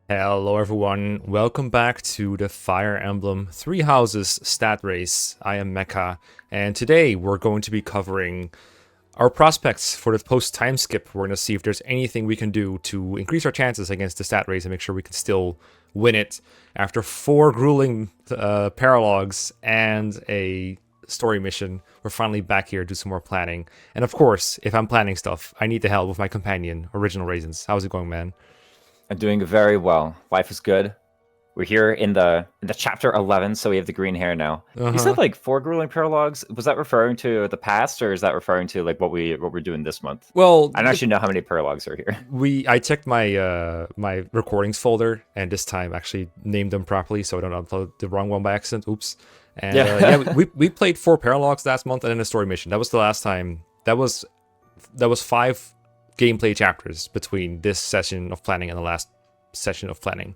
Hello everyone, welcome back to the Fire Emblem Three Houses stat race. I am Mecha, and today we're going to be covering our prospects for the post-time skip. We're going to see if there's anything we can do to increase our chances against the stat race and make sure we can still win it. After 4 grueling paralogs and a story mission, we're finally back here to do some more planning. And of course, if I'm planning stuff, I need the help with my companion, Original Raisins. How's it going, man? I'm doing very well. Life is good. We're here in the chapter 11, so we have the green hair now. You said like 4 grueling paralogs. Was that referring to the past, or is that referring to like what we're doing this month? Well, I don't actually know how many paralogs are here. I checked my my recordings folder, and this time actually named them properly, so I don't upload the wrong one by accident. Oops. And yeah, we played 4 paralogs last month and then a story mission. That was the last time. That was 5 gameplay chapters between this session of planning and the last session of planning.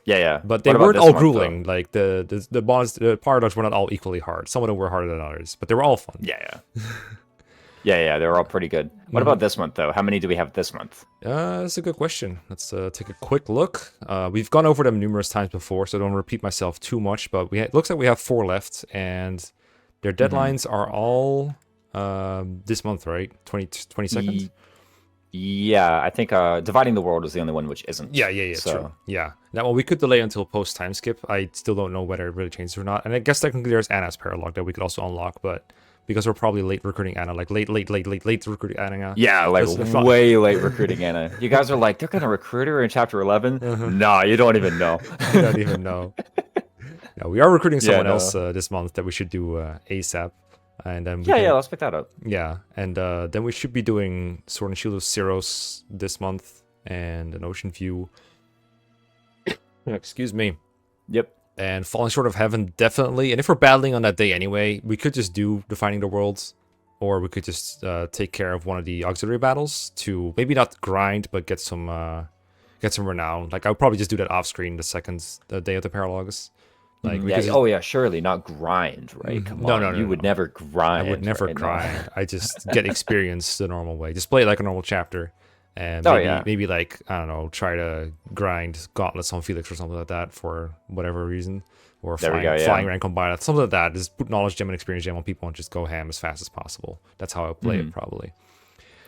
Yeah. But they weren't all grueling. Like the paradox were not all equally hard. Some of them were harder than others, but they were all fun. Yeah. They were all pretty good. What about this month though? How many do we have this month? That's a good question. Let's take a quick look. We've gone over them numerous times before, so I don't repeat myself too much. But it looks like we have 4 left, and their deadlines are all this month, right? 22nd. Yeah, I think Dividing the World is the only one which isn't. Yeah, so. True. Yeah. Now, we could delay until post-time skip. I still don't know whether it really changes or not. And I guess technically there's Anna's Paralogue that we could also unlock, but because we're probably late recruiting Anna, like late recruiting Anna. Yeah, like way late recruiting Anna. You guys are like, they're going to recruit her in chapter 11? Nah, you don't even know. You don't even know. No, we are recruiting someone else this month that we should do ASAP. And then let's pick that up. Yeah, and then we should be doing Sword and Shield of Ceros this month, and an Ocean View. Excuse me. Yep. And Falling Short of Heaven, definitely. And if we're battling on that day anyway, we could just do Defining the Worlds, or we could just take care of one of the auxiliary battles to maybe not grind, but get some renown. Like, I would probably just do that off screen the second day of the paralogs. Like, surely not grind, right? Come on. No. You would never grind. I would never grind. I just get experience the normal way. Just play it like a normal chapter. And maybe like, I don't know, try to grind Gauntlets on Felix or something like that for whatever reason. Or flying rank on Bionath. Something like that. Just put knowledge gem and experience gem on people and just go ham as fast as possible. That's how I play it, probably.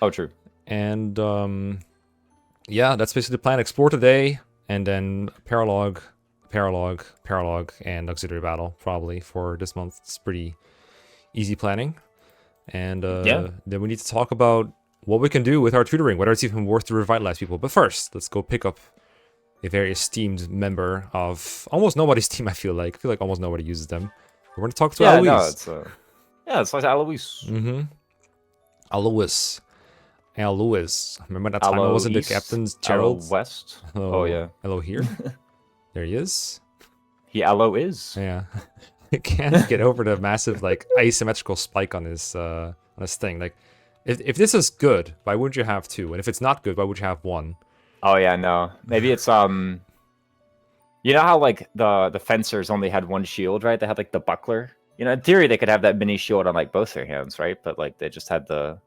Oh, true. And that's basically the plan. Explore today, and then paralogue, and auxiliary battle probably for this month. It's pretty easy planning. And then we need to talk about what we can do with our tutoring, whether it's even worth to revitalize people. But first, let's go pick up a very esteemed member of almost nobody's team. I feel like almost nobody uses them. We're going to talk to Alois. It's like Alois. Alois. Remember that time I was in the captain's Gerald? West. Hello here. There he is. Aloe is. Yeah. I can't get over the massive like asymmetrical spike on his thing. Like, if this is good, why wouldn't you have 2? And if it's not good, why would you have 1? Oh yeah, no. Maybe it's you know how like the fencers only had 1 shield, right? They had like the buckler. You know, in theory they could have that mini shield on like both their hands, right? But like they just had the.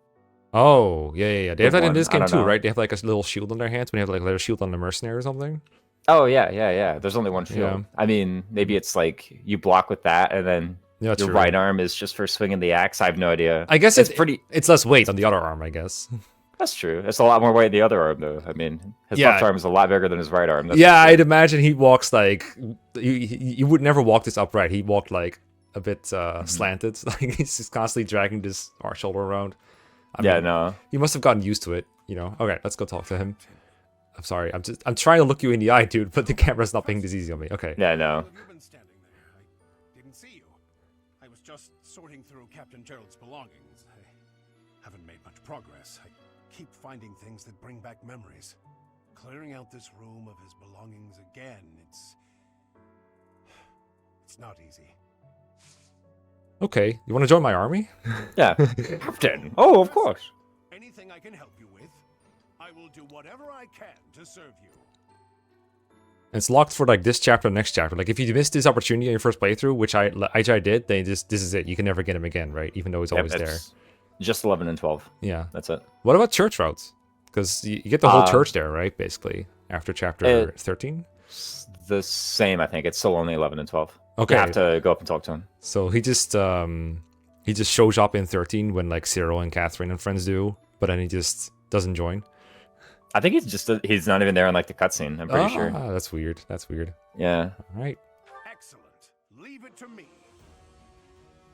Oh yeah. They have that in this game too, right? They have like a little shield on their hands when you have like a little shield on the mercenary or something. Oh yeah. There's only 1 shield. Yeah. I mean, maybe it's like you block with that, and then your right arm is just for swinging the axe. I have no idea. I guess it's less weight on the other arm, I guess. That's true. It's a lot more weight in the other arm, though. I mean, his left arm is a lot bigger than his right arm. I'd imagine he walks like you would never walk this upright. He walked like a bit slanted. Like he's just constantly dragging this shoulder around. I mean, he must have gotten used to it. You know. Okay, let's go talk to him. I'm sorry. I'm trying to look you in the eye, dude, but the camera's not being this easy on me. Okay. Yeah, no. You've been standing there. I didn't see you. I was just sorting through Captain Gerald's belongings. I haven't made much progress. I keep finding things that bring back memories. Clearing out this room of his belongings again, it's not easy. Okay. You want to join my army? Yeah. Captain. Oh, of course. Anything I can help you with, I will do whatever I can to serve you. It's locked for like this chapter, next chapter. Like if you missed this opportunity in your first playthrough, which I did, then this is it. You can never get him again, right? Even though he's always there. Just 11 and 12. Yeah, that's it. What about church routes? Because you get the whole church there, right? Basically, after chapter 13? It's the same, I think. It's still only 11 and 12. Okay. You have to go up and talk to him. So he just shows up in 13 when like Cyril and Catherine and friends do, but then he just doesn't join. I think he's not even there in like the cutscene. I'm pretty sure. That's weird. That's weird. Yeah. All right. Excellent. Leave it to me.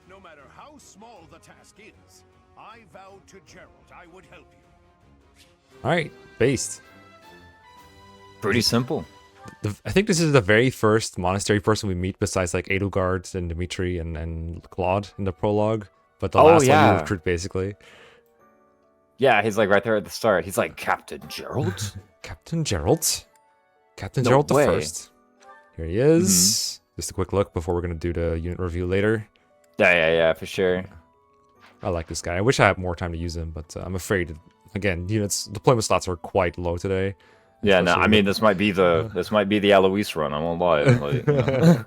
No matter how small the task is, I vowed to Gerald I would help you. All right. Based. Pretty simple. I think this is the very first monastery person we meet besides like Edelgard and Dimitri and Claude in the prologue. But the last one you recruit basically. Yeah, he's like right there at the start. He's like, Captain Gerald? Captain Gerald? Captain No Gerald the way. First. Here he is. Just a quick look before we're going to do the unit review later. Yeah, for sure. I like this guy. I wish I had more time to use him, but I'm afraid, again, units deployment slots are quite low today. Yeah, no, I mean this might be the Alois run. I won't lie. Like, you know.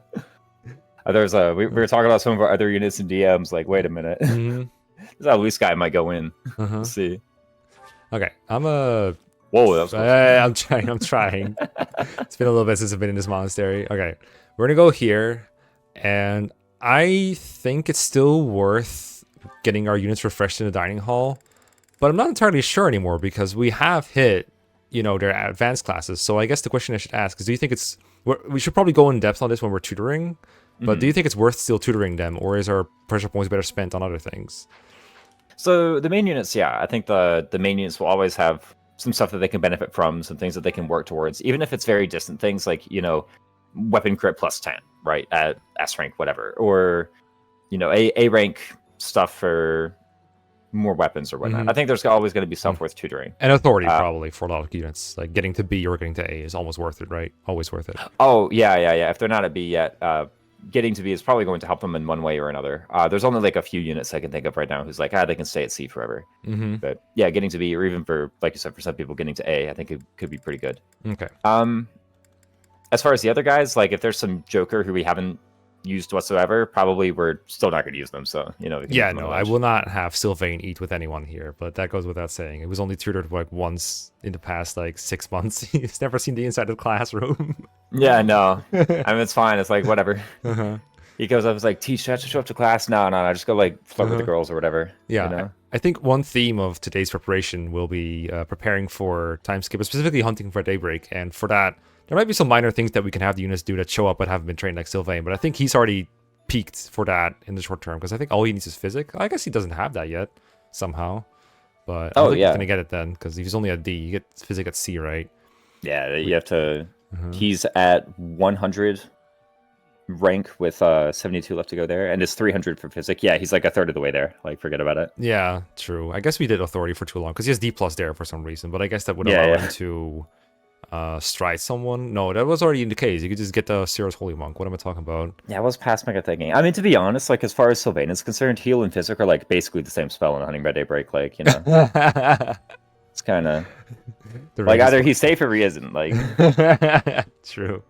We were talking about some of our other units in DMs. Like, wait a minute, this Alois guy might go in. We'll see. Okay, Whoa, that was I'm trying. It's been a little bit since I've been in this monastery. Okay, we're gonna go here, and I think it's still worth getting our units refreshed in the dining hall, but I'm not entirely sure anymore because we have hit, their advanced classes. So I guess the question I should ask is, do you think we should probably go in depth on this when we're tutoring, but do you think it's worth still tutoring them, or is our pressure points better spent on other things? So the main units, yeah, I think the main units will always have some stuff that they can benefit from, some things that they can work towards, even if it's very distant things like, weapon crit plus 10, right, at S rank, whatever, or, A rank stuff for more weapons or whatnot. I think there's always going to be stuff worth tutoring. And authority probably for a lot of units, like getting to B or getting to A is almost worth it, right? Always worth it. Oh, yeah. If they're not at B yet, getting to B is probably going to help them in one way or another. There's only like a few units I can think of right now who's like, they can stay at C forever. But yeah, getting to B, or even for, like you said, for some people getting to A, I think it could be pretty good. Okay. As far as the other guys, like if there's some Joker who we haven't used whatsoever, probably we're still not going to use them. So, Yeah, no, I will not have Sylvain eat with anyone here, but that goes without saying. It was only tutored like once in the past like 6 months. He's never seen the inside of the classroom. Yeah, no. I mean, it's fine. It's like, whatever. He goes up, it's like, teach, I have to show up to class. No, I just go like flirt with the girls or whatever. Yeah, I think one theme of today's preparation will be preparing for time skip, specifically hunting for daybreak. And for that, there might be some minor things that we can have the units do that show up but haven't been trained like Sylvain. But I think he's already peaked for that in the short term, because I think all he needs is physic. I guess he doesn't have that yet somehow. But I don't think he's going to get it then, because if he's only at D, you get physic at C, right? Yeah, you have to... He's at 100 rank with 72 left to go there, and it's 300 for physic. Yeah, he's like a third of the way there. Like, forget about it. Yeah, true. I guess we did authority for too long, because he has D+ there for some reason, but I guess that would allow him to stride someone. No, that was already in the case. You could just get the Cirrus Holy Monk. What am I talking about? Yeah, I was past mega thinking. I mean, to be honest, like as far as Sylvain is concerned, heal and physic are like basically the same spell in Hunting by Daybreak. Like, it's kind of like either he's safe or he isn't. Like, true.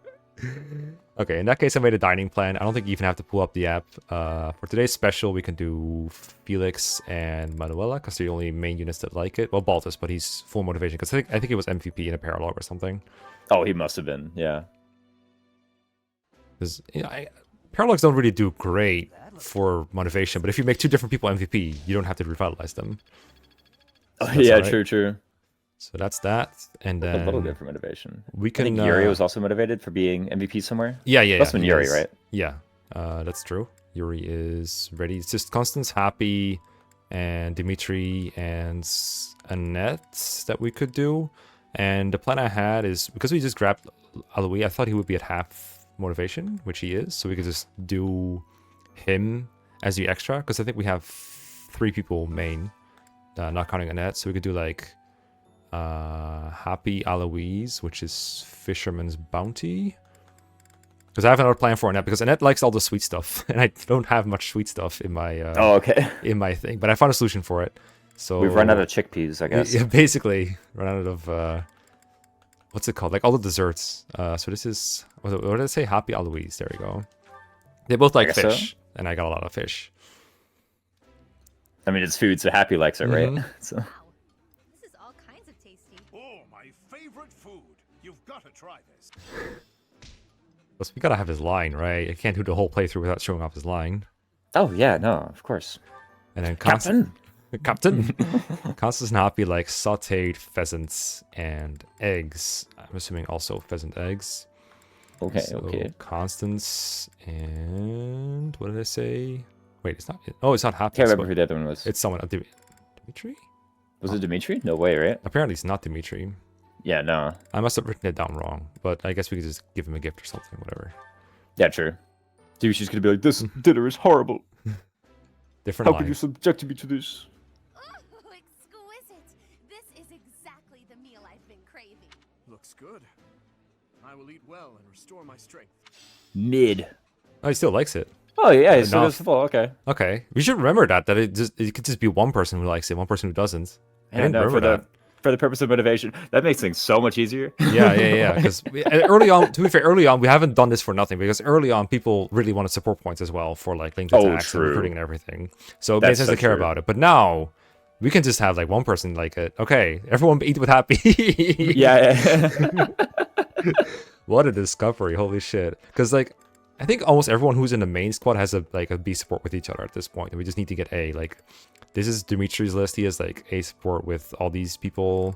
Okay, in that case, I made a dining plan. I don't think you even have to pull up the app. For today's special, we can do Felix and Manuela, because they're the only main units that like it. Well, Baltus, but he's full motivation, because I think it was MVP in a paralogue or something. Oh, he must have been, yeah. Because paralogues don't really do great for motivation, but if you make two different people MVP, you don't have to revitalize them. So yeah, true. So that's that, and then a little bit for motivation. We can. I think Yuri was also motivated for being MVP somewhere. Yeah. Must have been Yuri, right? Yeah, that's true. Yuri is ready. It's just Constance, Happy, and Dimitri and Annette that we could do. And the plan I had is, because we just grabbed Alois, I thought he would be at half motivation, which he is. So we could just do him as the extra, because I think we have 3 people main, not counting Annette. So we could do like Happy Alois, which is Fisherman's Bounty. Because I have another plan for Annette, because Annette likes all the sweet stuff, and I don't have much sweet stuff in my in my thing. But I found a solution for it. So we've run out of chickpeas, I guess. Yeah, basically run out of what's it called? Like all the desserts. So this is, what did I say? Happy Alois. There we go. They both like fish, and I got a lot of fish. I mean, it's food, so Happy likes it, right? So. Oh, my favorite food. You've got try this. Plus, we gotta have his line, right? I can't do the whole playthrough without showing off his line. Oh yeah, no, of course. And then Captain. Captain. Constance not be like sautéed pheasants and eggs. I'm assuming also pheasant eggs. Okay, So, okay. Constance and what did I say? Wait, it's not. Oh, it's not happy. Can't remember who the other one was. It's someone. Dimitri? Was it Dimitri? No way, right? Apparently, it's not Dimitri. Yeah, no. I must have written it down wrong, but I guess we could just give him a gift or something, whatever. Yeah, true. Dude, she's gonna be like, this dinner is horrible. Different How line. could you subject me to this? Oh, exquisite! This is exactly the meal I've been craving. Looks good. I will eat well and restore my strength. Mid. Oh, he still likes it. Oh yeah, it's Enough. full. Okay. Okay, we should remember that it could just be one person who likes it, one person who doesn't. I Yeah, didn't no, remember for the purpose of motivation, that makes things so much easier. Yeah. Because early on, to be fair, early on we haven't done this for nothing because early on people really wanted support points as well for like linked attacks and recruiting and everything. So it made sense to care about it. But now we can just have like one person like it. Okay, everyone eat with happy. Yeah. What a discovery! Holy shit! Because like I think almost everyone who's in the main squad has a B support with each other at this point. And we just need to get A. Like this is Dimitri's list. He has like A support with all these people,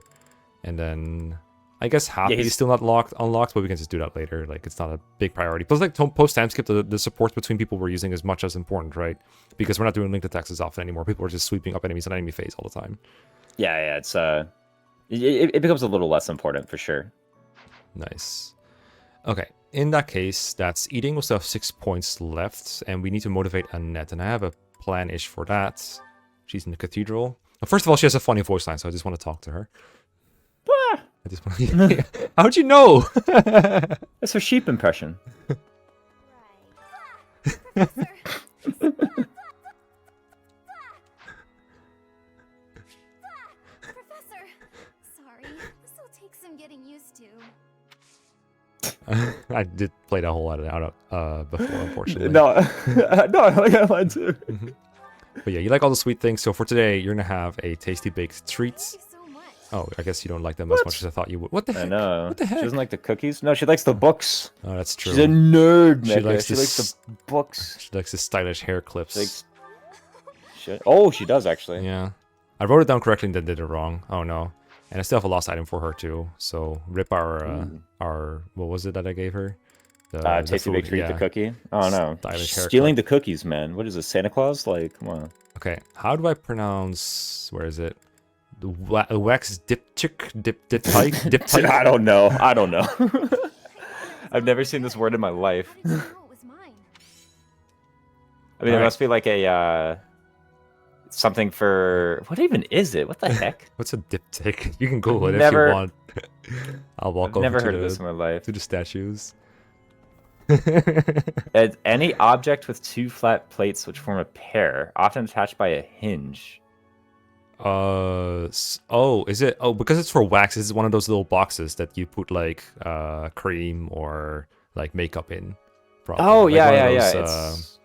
and then I guess Happy is still not unlocked, but we can just do that later. Like it's not a big priority. Plus, like post time skip, the supports between people we're using is much as important, right? Because we're not doing linked attacks as often anymore. People are just sweeping up enemies on enemy phase all the time. Yeah. It's it becomes a little less important for sure. Nice. Okay, in that case, that's eating. We still have 6 points left, and we need to motivate Annette, and I have a plan-ish for that. She's in the cathedral. Well, first of all, she has a funny voice line, so I just want to talk to her. I just want to... How'd you know? That's her sheep impression. Right. Professor. Professor. Sorry. This will take some getting used to. I did play that whole lot out before, unfortunately. No, I like that line too. But yeah, you like all the sweet things, so for today, you're going to have a tasty baked treat. Thank you so much. Oh, I guess you don't like them as much as I thought you would. What the heck? I know. What the heck? She doesn't like the cookies. No, she likes the books. Oh, that's true. She's a nerd, She Mecca. likes She likes the books. She likes the stylish hair clips. She likes... Oh, she does actually. Yeah. I wrote it down correctly and then did it wrong. Oh no. And I still have a lost item for her too. So rip our what was it that I gave her? The Tasty food, Big Treat, the cookie. Oh no. Stylish haircut. Stealing the cookies, man. What is this, Santa Claus? Like, come on. Okay, how do I pronounce, where is it? The wax dyptych? Dyptych? I don't know. I've never seen this word in my life. How did you know it was mine? I mean, it Alright. must be like a something for what even is it? What the heck? What's a diptych? You can Google it Never- if you want. I'll walk I've over never to, heard of the, this in my life. to the statues. It's any object with two flat plates which form a pair, often attached by a hinge. Is it? Oh, because it's for wax. This is one of those little boxes that you put like cream or like makeup in. Probably. Oh Like yeah, one of yeah, those, yeah. It's...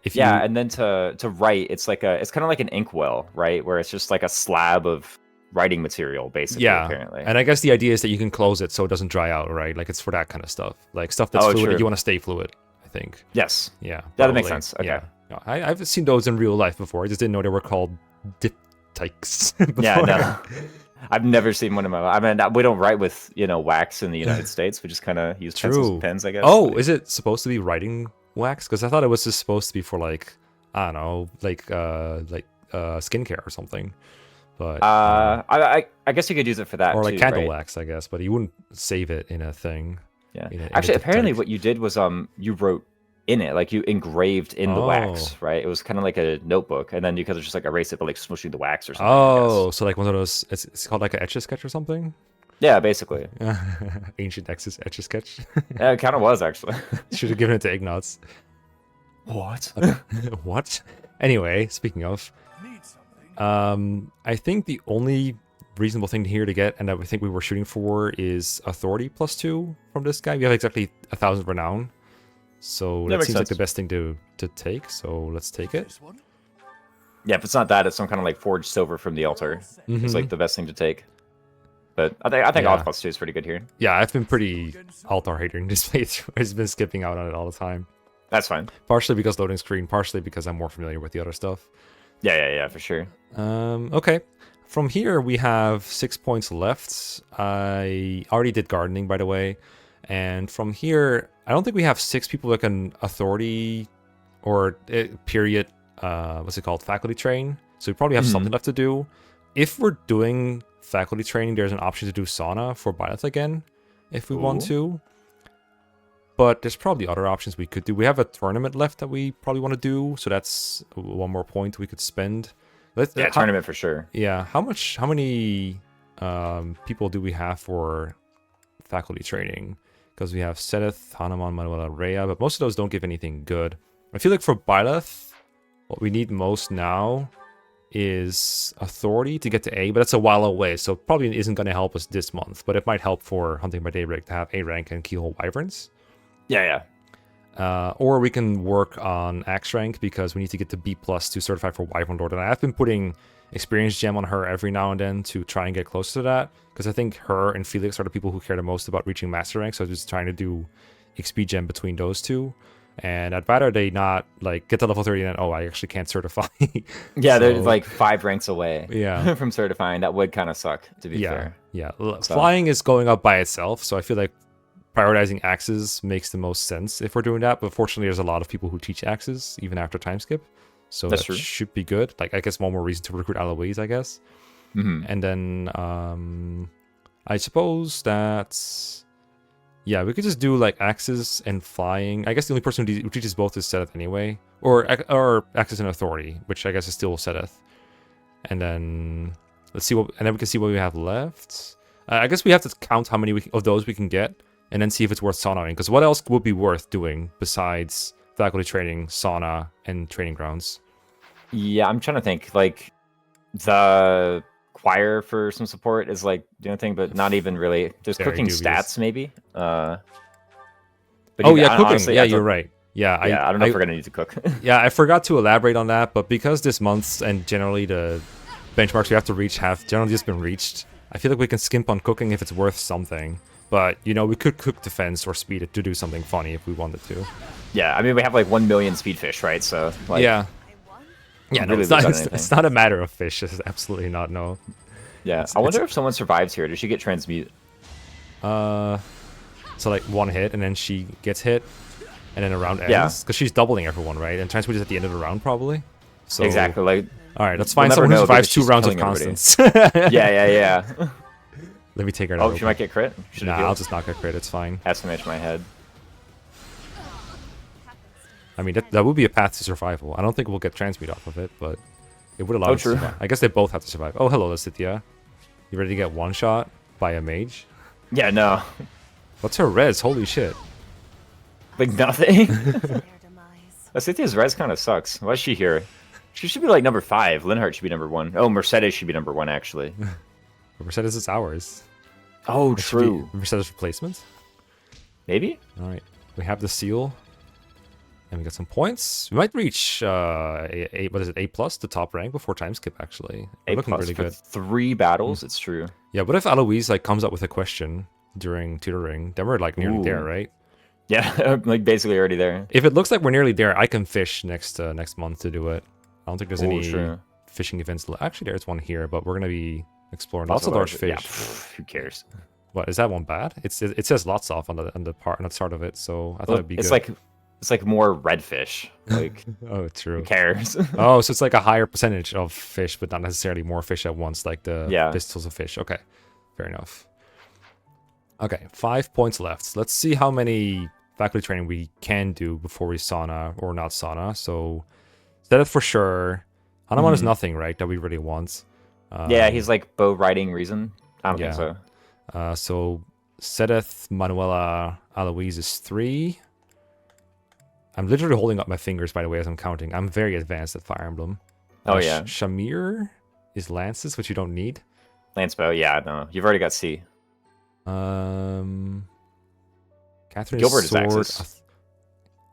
If Yeah, you, and then to write, it's like it's kind of like an inkwell, right? Where it's just like a slab of writing material, basically. yeah, Apparently. and I guess the idea is that you can close it so it doesn't dry out, right? Like it's for that kind of stuff, like stuff that's Oh, fluid. true. You want to stay fluid, I think. Yes. Yeah, Yeah, that makes probably. sense. Okay. Yeah, No, I've seen those in real life before. I just didn't know they were called diptychs. Yeah, no. I've never seen one in my life. I mean, we don't write with wax in the United States. We just kind of use pencils True. and pens, I guess. Oh, is it supposed to be writing wax? Because I thought it was just supposed to be for like, I don't know, like skincare or something. But I guess you could use it for that or like too, candle right? wax, I guess. But you wouldn't save it in a thing. Yeah. in a Actually, apparently, diptych. what you did was you wrote in it, like you engraved in the wax, right? It was kind of like a notebook, and then you could just like erase it by like smushing the wax or something. Oh, so like one of those. It's called like an etch-a-sketch or something. Yeah, basically. Ancient etch-a-sketch. Yeah, it kind of was actually. Should have given it to Ignatz. What? What? Anyway, speaking of, Need something. I think the only reasonable thing here to get, and that we think we were shooting for, is authority +2 from this guy. We have exactly 1,000 renown, so that makes seems like the sense. best thing to take. So let's take it. This one? Yeah, if it's not that, it's some kind of like forged silver from the altar. It's like the best thing to take. But I think Yeah. alt +2 is pretty good here. Yeah, I've been pretty altar hating this playthrough. I've been skipping out on it all the time. That's fine. Partially because loading screen, partially because I'm more familiar with the other stuff. Yeah, for sure. Okay. From here, we have 6 points left. I already did gardening, by the way. And from here, I don't think we have 6 people that can authority or period, what's it called, faculty train. So we probably have something left to do. If we're doing faculty training, there's an option to do sauna for Byleth again, if we want to. But there's probably other options we could do. We have a tournament left that we probably want to do, so that's one more point we could spend. Tournament for sure. Yeah, how many people do we have for faculty training? Because we have Seteth, Hanuman, Manuela, Rhea, but most of those don't give anything good. I feel like for Byleth, what we need most now is authority to get to A, but that's a while away, so it probably isn't going to help us this month, but it might help for Hunting by Daybreak to have A rank and Keyhole Wyverns. Yeah. Or we can work on Axe rank because we need to get to B+ to certify for Wyvern Lord, and I have been putting Experience Gem on her every now and then to try and get close to that, because I think her and Felix are the people who care the most about reaching Master rank, so I'm just trying to do XP Gem between those two. And I'd rather they not like get to level 30 and then, I actually can't certify. Yeah, they're like 5 ranks away from certifying. That would kind of suck, to be fair. Yeah, flying is going up by itself, so I feel like prioritizing axes makes the most sense if we're doing that. But fortunately, there's a lot of people who teach axes even after time skip, so that should be good. Like, I guess one more reason to recruit Alois, I guess. And then I suppose that's... Yeah, we could just do like axes and flying. I guess the only person who teaches both is Seteth anyway. Or axes and authority, which I guess is still Seteth. And then let's see and then we can see what we have left. I guess we have to count how many of those we can get, and then see if it's worth saunaing. Because what else would be worth doing besides faculty training, sauna, and training grounds? Yeah, I'm trying to think. Like, the choir for some support is like the only thing, but not even really. There's cooking dubious. stats, maybe. But cooking. Honestly, yeah, you're right. Yeah, I don't know if we're gonna need to cook. Yeah, I forgot to elaborate on that, but because this month's and generally the benchmarks we have to reach have generally just been reached, I feel like we can skimp on cooking if it's worth something. But, we could cook defense or speed it to do something funny if we wanted to. Yeah, I mean, we have like 1 million speedfish, right? So, like... Yeah. Yeah, no, really it's not a matter of fish. It's absolutely not, no. Yeah, I wonder if someone survives here. Does she get transmute? So, like, one hit, and then she gets hit, and then a round ends? Because she's doubling everyone, right? And transmute is at the end of the round, probably? So, exactly, like... Alright, let's find someone who survives 2 rounds of Constance. Yeah. Let me take her. Oh, she might get crit? Nah, I'll just not get crit, it's fine. Estimate my head. I mean, that would be a path to survival. I don't think we'll get transmute off of it, but it would allow us to survive. I guess they both have to survive. Oh, hello, Lysithia. You ready to get one shot by a mage? Yeah, no. What's her res? Holy shit. Like, nothing? Lysithia's res kind of sucks. Why is she here? She should be like number 5. Linhardt should be number 1. Oh, Mercedes should be number 1, actually. Mercedes is ours. Oh, true. Mercedes replacement? Maybe? Alright. We have the seal. And we got some points. We might reach A+, the top rank before time skip, actually. A+ looking really for good. 3 battles, it's true. Yeah, what if Alois like comes up with a question during tutoring? Then we're like nearly there, right? Yeah, like basically already there. If it looks like we're nearly there, I can fish next month to do it. I don't think there's any fishing events. Actually, there's one here, but we're gonna be exploring lots of large fish. Yeah, who cares? What is that one bad? It says lots off on the start of it, so I thought it'd be good. It's like more redfish. Like, oh, true. Who cares? Oh, so it's like a higher percentage of fish, but not necessarily more fish at once, like the pistols of fish. Okay, fair enough. Okay, 5 points left. Let's see how many faculty training we can do before we sauna or not sauna. So, Seteth for sure. Hanuman is nothing, right? That we really want. Yeah, he's like bow riding reason. I don't think so. So Seteth, Manuela, Alois is 3. I'm literally holding up my fingers, by the way, as I'm counting. I'm very advanced at Fire Emblem. Oh, yeah. Shamir is lances, which you don't need. Lance bow, yeah, no. You've already got C. Catherine Gilbert sword. is Axis.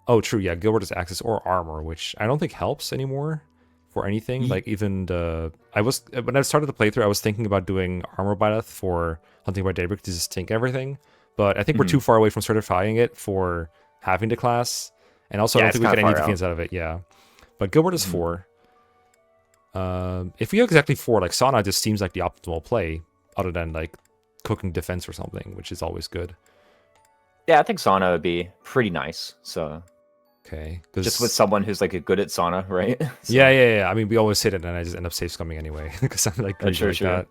Oh, true, yeah. Gilbert is Axis or armor, which I don't think helps anymore. for anything. Like even when I started the playthrough, I was thinking about doing armor byleth for Hunting by Daybreak to just tank everything. But I think we're too far away from certifying it for having the class. And also I don't think we get any defense out of it, yeah. But Gilbert is 4. If we have exactly 4, like Sauna just seems like the optimal play, other than like cooking defense or something, which is always good. Yeah, I think sauna would be pretty nice. So okay, just with someone who's like good at sauna, right? So. Yeah. I mean, we always hit it, and I just end up safe scumming anyway because I'm like pretty good at that.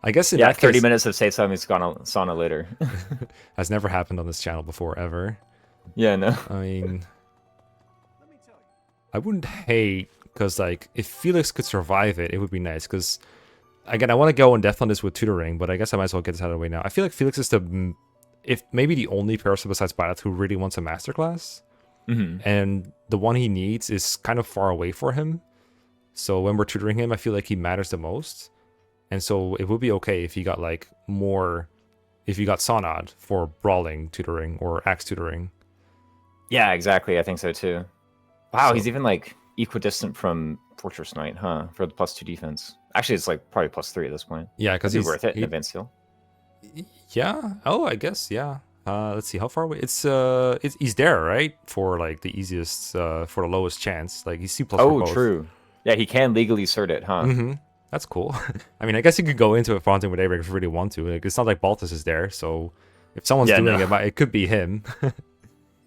I guess in that 30 case, minutes of safe scumming has gone on sauna later. has never happened on this channel before ever. Yeah, no. I mean, I wouldn't hate because like if Felix could survive it, it would be nice because. Again, I want to go in depth on this with tutoring, but I guess I might as well get this out of the way now. I feel like Felix is maybe the only person besides Byleth who really wants a masterclass. And the one he needs is kind of far away for him. So when we're tutoring him, I feel like he matters the most. And so it would be okay if he got like more, if you got Sonad for brawling tutoring or axe tutoring. Yeah, exactly. I think so too. Wow, he's even like equidistant from Fortress Knight, huh? For the +2 defense. Actually, it's like probably +3 at this point. Yeah, because he's worth it in advanced heal. Yeah. Oh, I guess. Yeah. Let's see how far away. It's he's there, right? For like the easiest, for the lowest chance. Like he's C+ for both. Oh, true. Yeah, he can legally cert it, huh? That's cool. I mean, I guess you could go into a Hunting with Daybreak if you really want to. Like, it's not like Baltus is there, so if someone's doing it, it could be him.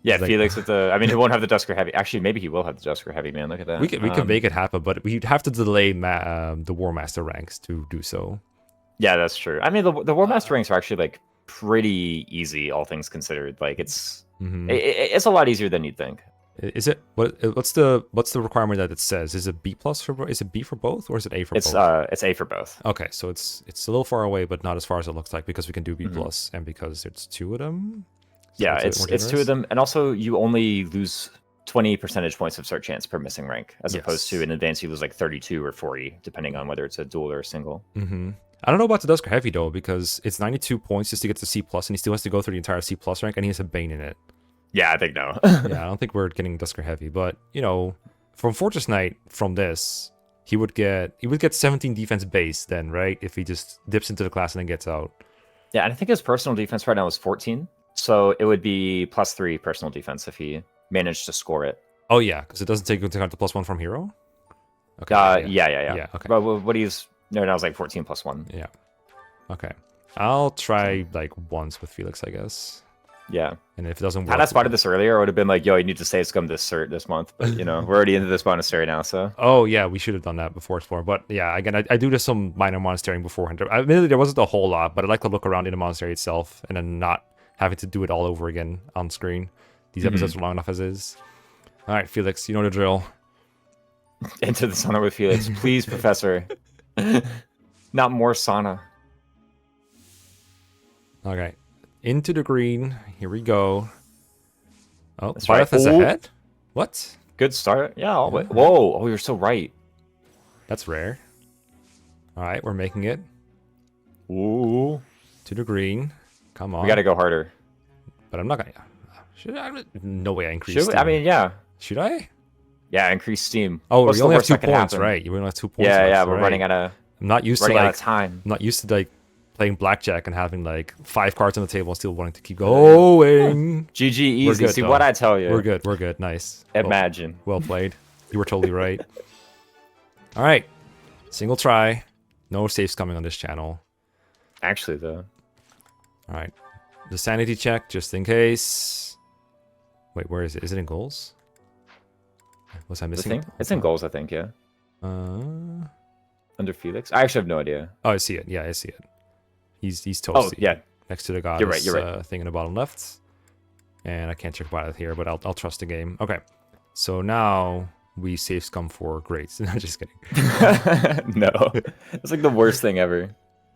Yeah, Felix with the. I mean, he won't have the Dusker Heavy. Actually, maybe he will have the Dusker Heavy, man. Look at that. We could make it happen, but we'd have to delay the War Master ranks to do so. Yeah, that's true. I mean, the War Master ranks are actually like pretty easy, all things considered. Like it's it's a lot easier than you'd think. Is it? What's the requirement that it says? Is it B+ for? Is it B for both, or is it A for both? It's A for both. Okay, so it's a little far away, but not as far as it looks like because we can do B+, and because it's 2 of them. So yeah, it's 2 of them, and also you only lose 20 percentage points of cert chance per missing rank, as opposed to in advance you lose like 32 or 40, depending on whether it's a dual or a single. I don't know about the Dusker Heavy though, because it's 92 points just to get to C+, and he still has to go through the entire C+ rank, and he has a Bane in it. Yeah, I think no. Yeah, I don't think we're getting Dusker Heavy, but you know, from Fortress Knight, from this, he would get 17 defense base then, right? If he just dips into the class and then gets out. Yeah, and I think his personal defense right now is 14. So it would be +3 personal defense if he managed to score it. Oh yeah, because it doesn't take into account the +1 from hero. Okay. Yeah. Okay. But what he's no, now it's like 14 +1. Yeah. Okay. I'll try like once with Felix, I guess. Yeah. And if it doesn't work, had I spotted this earlier, I would have been like, "Yo, you need to save scum this cert this month." But you know, we're already into this monastery now, so. Oh yeah, we should have done that before exploring. But yeah, again, I do just some minor monastering beforehand. Admittedly, there wasn't a whole lot, but I like to look around in the monastery itself and then not having to do it all over again on screen. These episodes are long enough as is. All right, Felix, you know the drill. Into the sauna with Felix, please, Professor. Not more sauna. Okay, into the green. Here we go. Oh, That's Byleth is ahead. What? Good start. Yeah. Whoa. Oh, you're so right. That's rare. All right, we're making it. Ooh. To the green. Come on. We gotta go harder. But I'm not gonna. Should I? No way I increase. I mean, yeah. Should I? Yeah, increase steam. Oh, What's we only the have 2 worst that can points, happen? right? You only have 2 points. Yeah, left, yeah. We're right. running out of. I'm not used running to out like of time. I'm not used to like playing blackjack and having like 5 cards on the table and still wanting to keep going. GG easy. Good, see though. what I tell you. We're good. We're good. Nice. Imagine. Well played. You were totally right. All right. Single try. No safes coming on this channel. Actually, though. All right. The sanity check just in case. Wait, where is it? Is it in goals? Was I missing it? It's in goals, I think. Yeah. Under Felix. I actually have no idea. Oh, I see it. Yeah, I see it. He's toasty. Oh, yeah. Next to the goddess You're right. Thing in the bottom left. And I can't check Byleth here, but I'll trust the game. Okay. So now we save scum for grades. No, just kidding. No. It's like the worst thing ever.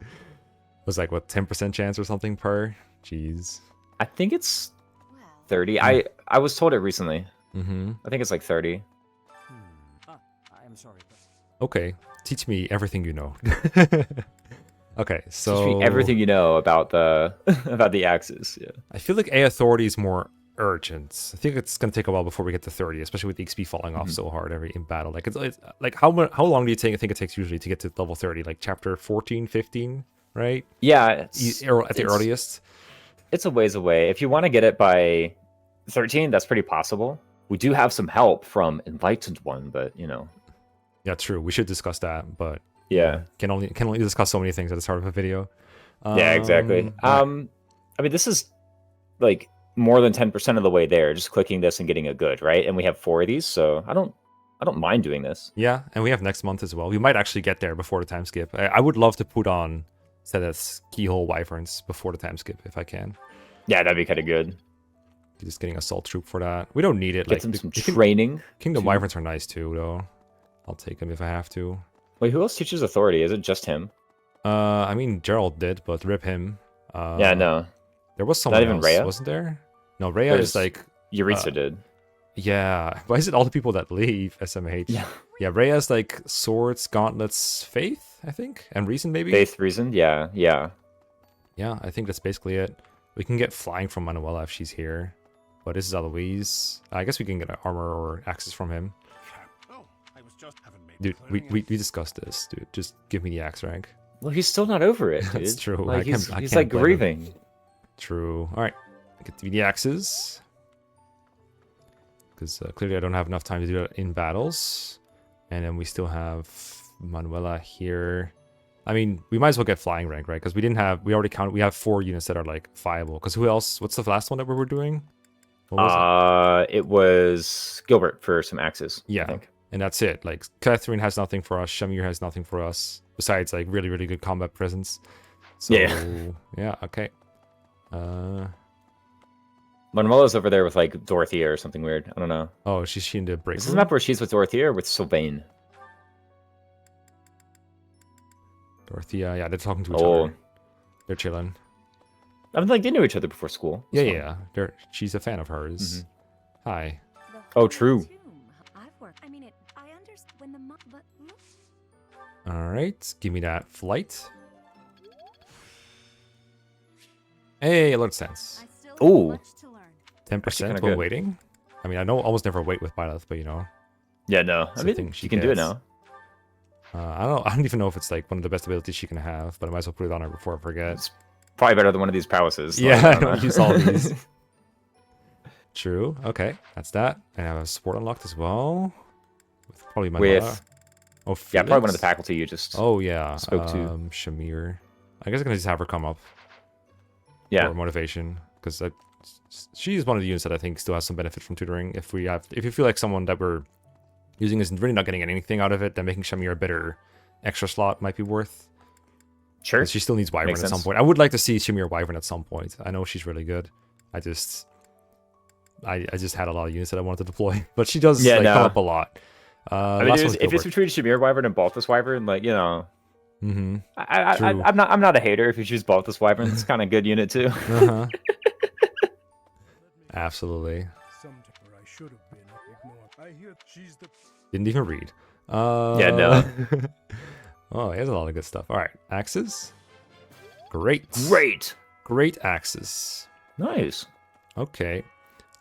It was like, what, 10% chance or something per? Jeez. I think it's 30. I was told it recently. I think it's like 30. I'm sorry. Okay. Teach me everything you know. Okay, so Teach me everything you know about the about the axes. Yeah. I feel like A authority is more urgent. I think it's gonna take a while before we get to 30, especially with the XP falling off so hard in battle. Like it's like how long do you think it takes usually to get to level 30? Like chapter 14, 15, right? Yeah, At the earliest. It's a ways away. If you want to get it by 13, that's pretty possible. We do have some help from Enlightened one, but you know. Yeah, true. We should discuss that, but yeah, can only discuss so many things at the start of a video. Yeah, exactly. I mean, this is like more than 10% of the way there. Just clicking this and getting a good, right? And we have 4 of these, so I don't mind doing this. Yeah, and we have next month as well. We might actually get there before the time skip. I would love to put on Seteth's Keyhole Wyverns before the time skip if I can. Yeah, that'd be kind of good. Just getting Assault Troop for that. We don't need it. Get some training. Kingdom Wyverns are nice too, though. I'll take them if I have to. Wait, who else teaches authority? Is it just him? I mean, Gerald did, but rip him. Yeah, no. There was someone Not even else, Rhea? wasn't there? No, Rhea is like... Yuritsa did. Yeah. Why is it all the people that leave SMH? Yeah, Rhea's like Swords, Gauntlets, Faith, I think? And Reason, maybe? Faith, Reason? Yeah. Yeah, I think that's basically it. We can get Flying from Manuela if she's here. But this is Alois. I guess we can get armor or axes from him. Oh, I was just haven't made Dude, we discussed this, dude. Just give me the axe rank. Well, he's still not over it, dude. That's true. Like, he's can't like blame grieving. him. True. All right, get the axes. Because clearly I don't have enough time to do that in battles. And then we still have Manuela here. I mean, we might as well get flying rank, right? Because we already counted. We have 4 units that are like viable. Because who else? What's the last one that we were doing? What was it was Gilbert for some axes. Yeah, I think. And that's it. Like Catherine has nothing for us. Shamir has nothing for us besides like really, really good combat presence. So yeah, okay. Manuela's over there with like Dorothea or something weird. I don't know. Oh, she's in the break. Is this a map where she's with Dorothea or with Sylvain? Dorothea, yeah, they're talking to each other. They're chilling. I mean, like they knew each other before school. Yeah. She's a fan of hers. Hi. Oh, true. I mean, I understand when the but look. All right, give me that flight. Hey, alert sense. 10% while waiting. I mean, I know almost never wait with Byleth, but you know. Yeah, no. I mean, she can do it now. I don't even know if it's like one of the best abilities she can have, but I might as well put it on her before I forget. It's probably better than one of these palaces. Yeah, I don't use all these. True. Okay, that's that. And I have a support unlocked as well. With probably my yeah, probably one of the faculty you just spoke to. Shamir. I guess I can just have her come up. Yeah. For motivation, because she is one of the units that I think still has some benefit from tutoring. If you feel like someone that we're using is really not getting anything out of it, then making Shamir a better extra slot might be worth. Sure. She still needs Wyvern at some point. I would like to see Shamir Wyvern at some point. I know she's really good. I just had a lot of units that I wanted to deploy, but she does come up a lot. I mean, if it's between Shamir Wyvern and Balthus Wyvern, like, you know, I'm not a hater if you choose Balthus Wyvern. It's kind of a good unit too. Absolutely. Didn't even read. Yeah, no. Oh, he has a lot of good stuff. All right, axes. Great axes. Nice. Okay,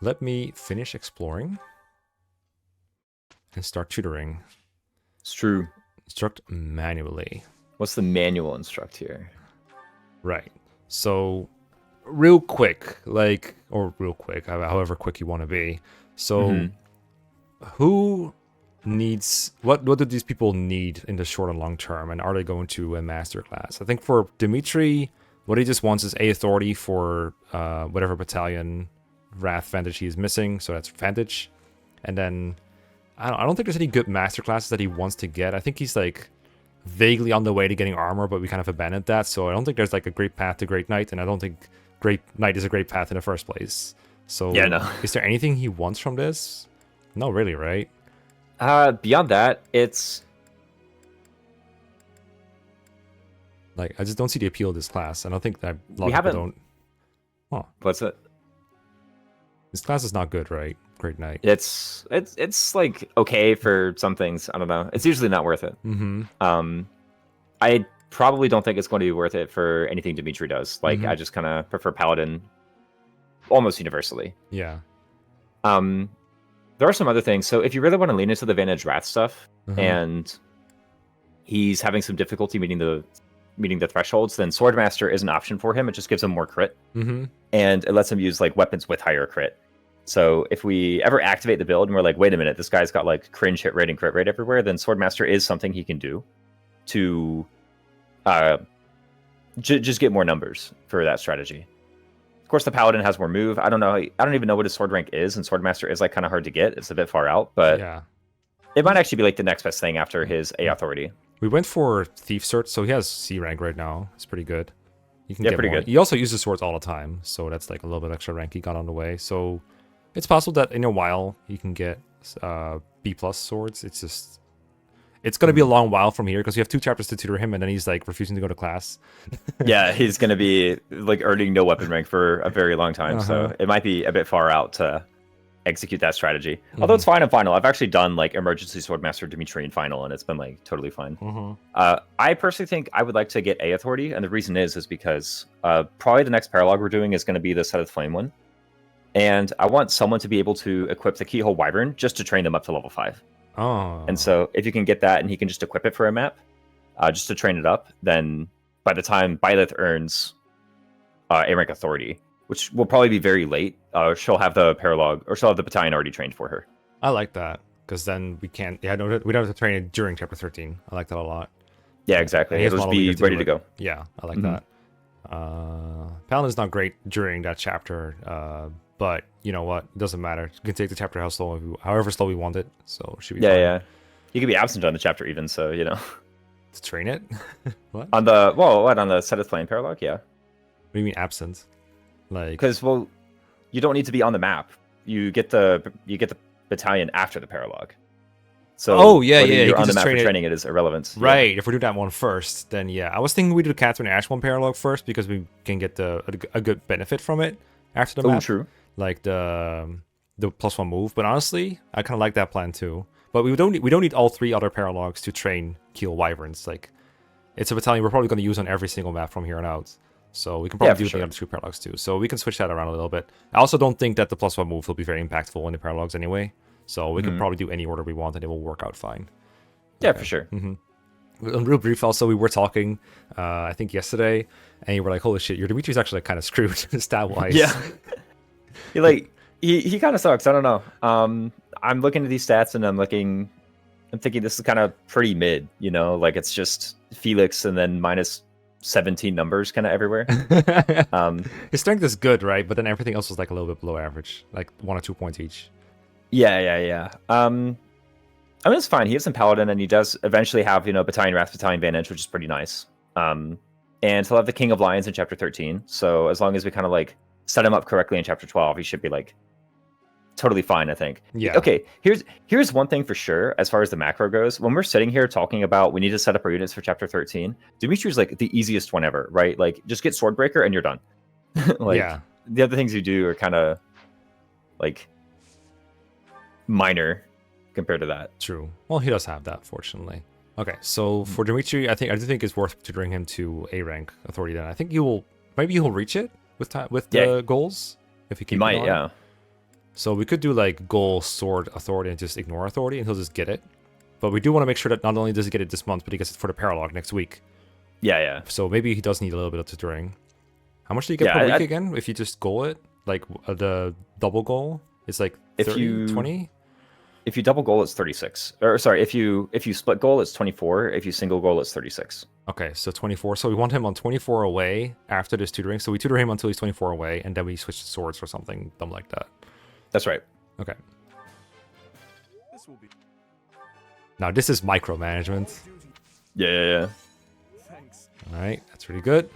let me finish exploring and start tutoring. It's true. Instruct manually. What's the manual instruct here? Right. So, real quick, however quick you want to be. So, who needs what do these people need in the short and long term, and are they going to a master class? I think for Dimitri, what he just wants is a authority for whatever battalion Wrath Vantage he is missing, so that's Vantage. And then I don't think there's any good master classes that he wants to get. I think he's like vaguely on the way to getting armor, but we kind of abandoned that, so I don't think there's like a great path to Great Knight, and I don't think Great Knight is a great path in the first place. So yeah, no. Is there anything he wants from this? No, really, right? Beyond that, it's like I just don't see the appeal of this class. I don't think that a lot of people don't. Huh. What's it? This class is not good, right? Great Knight. It's like okay for some things. I don't know. It's usually not worth it. I probably don't think it's going to be worth it for anything Dimitri does. Like I just kind of prefer Paladin. almost universally. Yeah. There are some other things. So if you really want to lean into the Vantage Wrath stuff, Mhm. and he's having some difficulty meeting the thresholds, then Swordmaster is an option for him. It just gives him more crit, Mm-hmm. and it lets him use like weapons with higher crit. So if we ever activate the build and we're like, wait a minute, this guy's got like cringe hit rate and crit rate everywhere, then Swordmaster is something he can do to just get more numbers for that strategy. Of course, the Paladin has more move. I don't know. I don't even know what his sword rank is, and Swordmaster is like kind of hard to get. It's a bit far out, but Yeah. it might actually be like the next best thing after his A authority. We went for Thief Cert, so he has C rank right now. It's pretty good. You can Yeah, get pretty more. good. He also uses swords all the time, so that's like a little bit extra rank he got on the way. So it's possible that in a while he can get B+ swords. It's gonna be a long while from here because we have 2 chapters to tutor him, and then he's like refusing to go to class. Yeah, he's going to be like earning no weapon rank for a very long time, so it might be a bit far out to execute that strategy. Although it's fine in final. I've actually done like emergency Swordmaster Dimitri in final, and it's been like totally fine. I personally think I would like to get A authority, and the reason is because probably the next paralogue we're doing is going to be the Seteth Flayn one, and I want someone to be able to equip the Keyhole Wyvern just to train them up to level 5. Oh. And so if you can get that and he can just equip it for a map, just to train it up, then by the time Byleth earns A rank authority, which will probably be very late, she'll have the paralogue, or she'll have the battalion already trained for her. I like that because then we can't. Yeah, no, we don't have to train it during chapter 13. I like that a lot. Yeah, exactly. And he has It'll model just be leader ready do to it. go. Yeah, I like that. Paladin's not great during that chapter, but you know what? It doesn't matter. You can take the chapter however slow we want it, so it should be fine. Yeah. You could be absent on the chapter even, so you know. To train it? What? On the on the Seteth Flayn Paralogue, yeah. What do you mean absent? Like, Because you don't need to be on the map. You get the battalion after the paralogue. So Oh, yeah, whether yeah, you you're can on the just map train for it- training it is irrelevant. Yeah. right? If we do that one first, then yeah. I was thinking we do the Catherine Ash one paralogue first because we can get a good benefit from it after the Oh, map. true. Like the +1 move. But honestly, I kind of like that plan too. But we don't need all 3 other paralogs to train Keel Wyverns. Like, it's a battalion we're probably going to use on every single map from here on out. So we can probably do for the other 2 paralogs too. So we can switch that around a little bit. I also don't think that the +1 move will be very impactful in the paralogs anyway. So we can probably do any order we want and it will work out fine. Yeah, for sure. Real brief also, we were talking, I think yesterday, and you were like, holy shit, your Dimitri's actually kind of screwed stat-wise. Yeah. he kind of sucks. I don't know. I'm looking at these stats and I'm thinking this is kind of pretty mid, you know, like it's just Felix and then minus 17 numbers kind of everywhere. His strength is good, right? But then everything else was like a little bit below average, like 1 or 2 points each. Yeah. I mean, it's fine. He has some Paladin, and he does eventually have, Battalion Wrath, Battalion Vantage, which is pretty nice. And he'll have the King of Lions in Chapter 13. So as long as we kind of like set him up correctly in Chapter 12, he should be like totally fine, I think. Yeah. Okay, here's one thing for sure as far as the macro goes. When we're sitting here talking about we need to set up our units for Chapter 13, Dimitri's like the easiest one ever, right? Like just get Swordbreaker and you're done. Yeah. The other things you do are kind of like minor compared to that. True. Well, he does have that, fortunately. Okay, so for Dimitri, I do think it's worth tutoring him to A rank authority. Then I think maybe he'll reach it with the goals if he keeps. He might, yeah. So we could do like goal, sword, authority, and just ignore authority, and he'll just get it. But we do want to make sure that not only does he get it this month, but he gets it for the paralogue next week. Yeah. So maybe he does need a little bit of tutoring. How much do you get per week again? If you just goal it, like the double goal, it's like 30, 20. If you double goal, it's 36. Or sorry, if you split goal, it's 24. If you single goal, it's 36. Okay, so 24. So we want him on 24 away after this tutoring. So we tutor him until he's 24 away, and then we switch to swords or something dumb like that. That's right. Okay. This will be Now this is micromanagement. Yeah. thanks. All right, that's really good.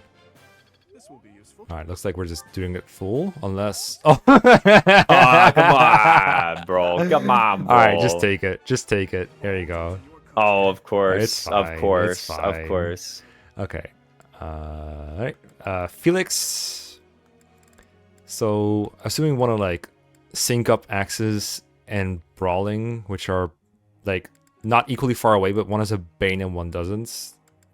This will be useful. All right, looks like we're just doing it full, unless. Oh. Come on, bro. Come on, bro. All right, just take it. Just take it. There you go. Oh, of course. It's fine, Of course. it's fine. Of course. Okay. All right. Felix. So, assuming we want to like sync up axes and brawling, which are like not equally far away, but one has a bane and one doesn't.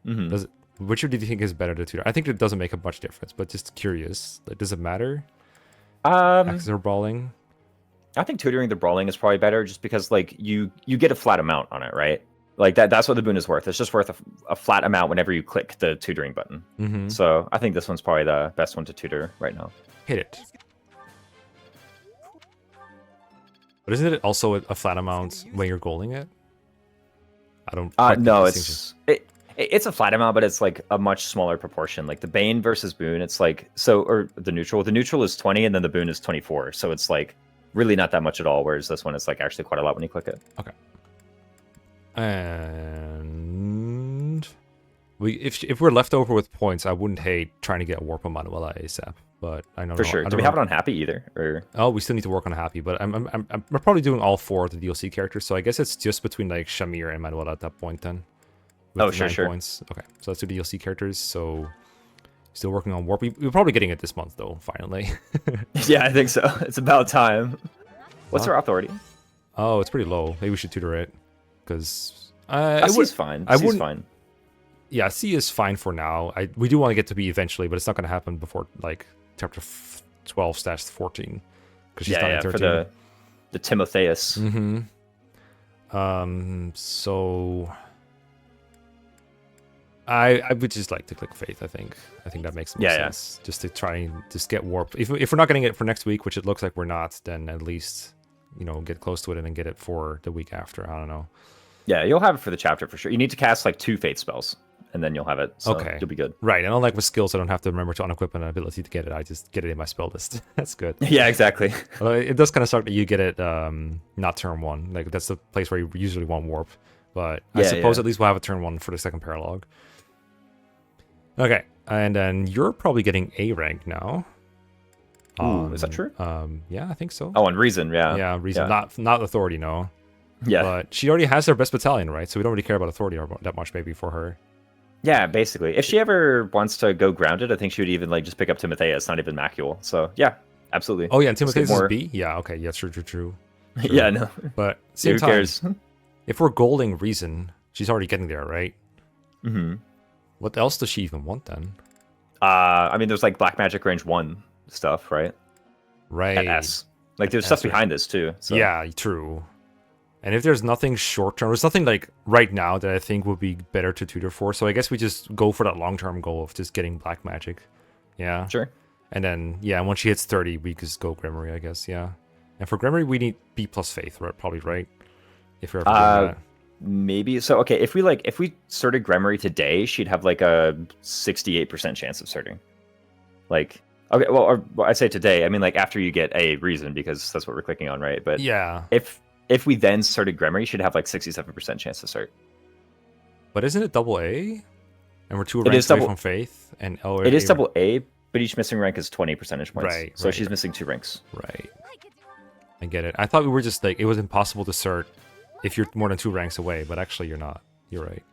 Mm-hmm. Which do you think is better to tutor? I think it doesn't make a much difference, but just curious. Like, does it matter? Axes or brawling? I think tutoring the brawling is probably better, just because like you get a flat amount on it, right? Like that's what the boon is worth. It's just worth a flat amount whenever you click the tutoring button. Mm-hmm. So I think this one's probably the best one to tutor right now. Hit it. But isn't it also a flat amount when you're golding it? I don't. No, it's a flat amount, but it's like a much smaller proportion. Like the Bane versus boon, it's like or the neutral. The neutral is 20, and then the boon is 24. So it's like really not that much at all. Whereas this one is like actually quite a lot when you click it. Okay. And if we're left over with points, I wouldn't hate trying to get warp on Manuela ASAP. But I know for sure. Do we have it on happy either? Or we still need to work on happy. But we're probably doing all 4 of the DLC characters. So I guess it's just between like Shamir and Manuela at that point then. Oh, sure. Points. Okay, so let's do DLC characters. So still working on warp. We're probably getting it this month though. Finally. Yeah, I think so. It's about time. What's our authority? Oh, it's pretty low. Maybe we should tutor it. Because C is fine. C is fine. Yeah, C is fine for now. We do want to get to B eventually, but it's not going to happen before like chapter 12/14 because she's starting 13. For the Timotheus. So I would just like to click Faith. I think that makes more sense. Just to try and just get warp. If we're not getting it for next week, which it looks like we're not, then at least get close to it and then get it for the week after. I don't know. Yeah, you'll have it for the chapter for sure. You need to cast like 2 Faith spells, and then you'll have it. So okay, you'll be good. Right, and unlike with skills, I don't have to remember to unequip an ability to get it. I just get it in my spell list. That's good. Yeah, exactly. Although it does kind of suck that you get it not turn 1. Like that's the place where you usually want warp. But I suppose at least we'll have a turn 1 for the second paralogue. Okay, and then you're probably getting A rank now. Is that true? Yeah, I think so. Oh, and reason, yeah. Yeah, reason. Yeah. Not authority, no. Yeah. But she already has her best battalion, right? So we don't really care about authority that much maybe for her. Yeah, basically. If she ever wants to go grounded, I think she would even like just pick up Timotheus, not even Macule. So yeah, absolutely. Oh yeah, and Timotheus is B? Yeah, okay. Yeah, true. Yeah, no. But same who time, cares? If we're golding reason, she's already getting there, right? Mm-hmm. What else does she even want then? I mean, there's like Black Magic range 1 stuff, right? Right. At S. Like there's stuff behind this too. So. Yeah, true. And if there's nothing short term, there's nothing like right now that I think would be better to tutor for. So I guess we just go for that long term goal of just getting Black Magic. Yeah. Sure. And then once she hits 30, we just go Gremory, I guess. Yeah. And for Gremory, we need B plus Faith, right? Probably, right? If you're ever doing that. Maybe. So okay, if we started Gremory today, she'd have like a 68% chance of starting. Like okay, well, I say today, I mean like after you get a reason, because that's what we're clicking on, right? But yeah. If we then started Gremory, she'd have like 67% chance to start. But isn't it double A? And we're 2 ranks away from Faith. And it is double A, but each missing rank is 20 percentage points. Right. So she's missing 2 ranks. Right. I get it. I thought we were just like, it was impossible to start if you're more than 2 ranks away, but actually you're not. You're right.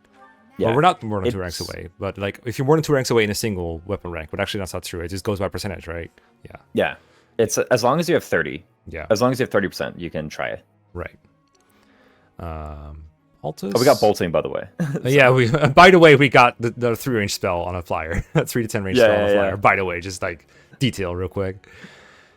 Yeah. Well, we're not more than 2 ranks away, but like if you're more than 2 ranks away in a single weapon rank, but actually that's not true. It just goes by percentage, right? Yeah. Yeah. It's as long as you have 30. Yeah. As long as you have 30%, you can try it. Right. Altus. Oh, we got bolting, by the way. Yeah, we. By the way, we got the 3-range spell on a flyer. 3 to 10 range spell on a flyer. Yeah. By the way, just like detail real quick.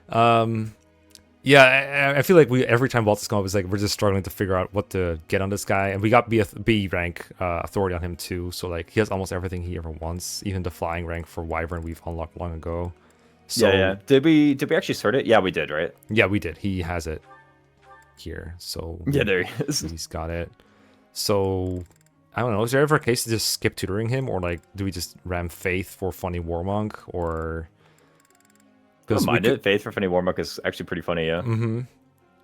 Yeah, I feel like every time Baltus come up, it's like we're just struggling to figure out what to get on this guy, and we got B rank authority on him too. So like he has almost everything he ever wants, even the flying rank for Wyvern we've unlocked long ago. So, yeah. Did we actually sort it? Yeah, we did, right? Yeah, we did. He has it here. So yeah, there he is. He's got it. So I don't know. Is there ever a case to just skip tutoring him, or like do we just ram Faith for funny Warmonk, or? Because Faith for funny Warmonk is actually pretty funny, yeah. Mm-hmm.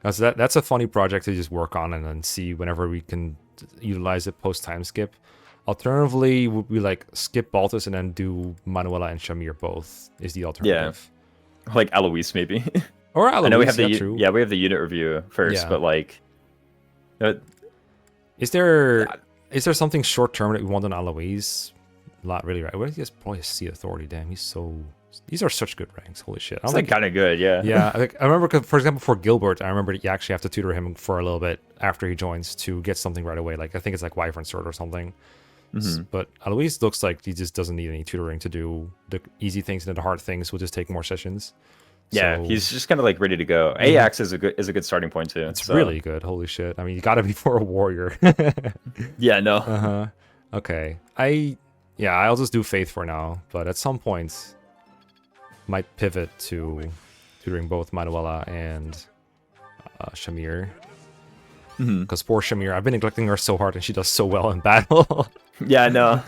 That's a funny project to just work on and then see whenever we can utilize it post time skip. Alternatively, we like skip Baltus and then do Manuela and Shamir both is the alternative. Yeah, like Alois maybe. Or Alois. I know we have true. We have the unit review first, but like, is there something short term that we want on Alois? Not really, right? Well, he has probably a C authority. Damn, these are such good ranks. Holy shit! It's like kind of good, yeah. Yeah, I remember, for example, for Gilbert, I remember you actually have to tutor him for a little bit after he joins to get something right away. Like I think it's like Wyvern Sword or something. Mm-hmm. But Alois looks like he just doesn't need any tutoring to do the easy things, and the hard things will just take more sessions. Yeah, So, he's just kind of like ready to go. Ajax is a good starting point too. it's really good. Holy shit! I mean, you gotta be for a warrior. Yeah, no. Okay. I'll just do Faith for now, but at some point, might pivot to tutoring both Manuela and Shamir. Because poor Shamir, I've been neglecting her so hard, and she does so well in battle. Yeah, no.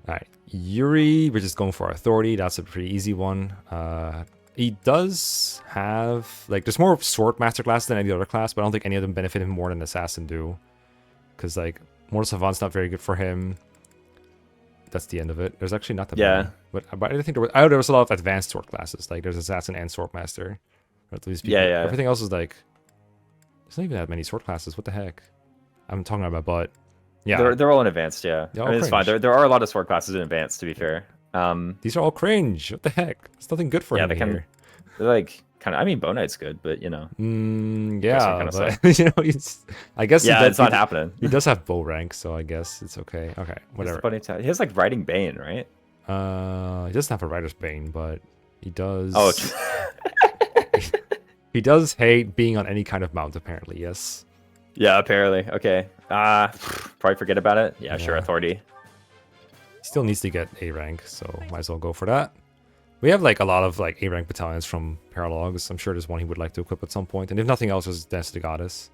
Alright, Yuri, we're just going for authority. That's a pretty easy one. He does have, like, there's more sword master classes than any other class, but I don't think any of them benefit him more than assassin do. Because, like, Mortal Savant's not very good for him. That's the end of it. There's actually not that many. But I think there was a lot of advanced sword classes. Like, there's assassin and sword master. Or at least people, Yeah. everything else is like, there's not even that many sword classes. What the heck? I'm talking about my butt. Yeah. They're all in advanced, yeah. They're I all mean, it's fine. cringe. There are a lot of sword classes in advanced, to be fair. These are all cringe. What the heck? There's nothing good for him here. They're like kind of. I mean, Bow Knight's good, but you know. Yeah, but, you know, I guess. Yeah, it's not happening. He does have bow rank, so I guess it's okay. Okay, whatever. He has like Riding Bane, right? He doesn't have a Rider's Bane, but he does. Oh. He does hate being on any kind of mount, apparently. Yes. Yeah, apparently. Okay. Probably forget about it. Yeah, sure. Authority. Still needs to get A rank, so might as well go for that. We have like a lot of like A rank battalions from Paralogues. I'm sure there's one he would like to equip at some point, and if nothing else, is Dance to the Goddess.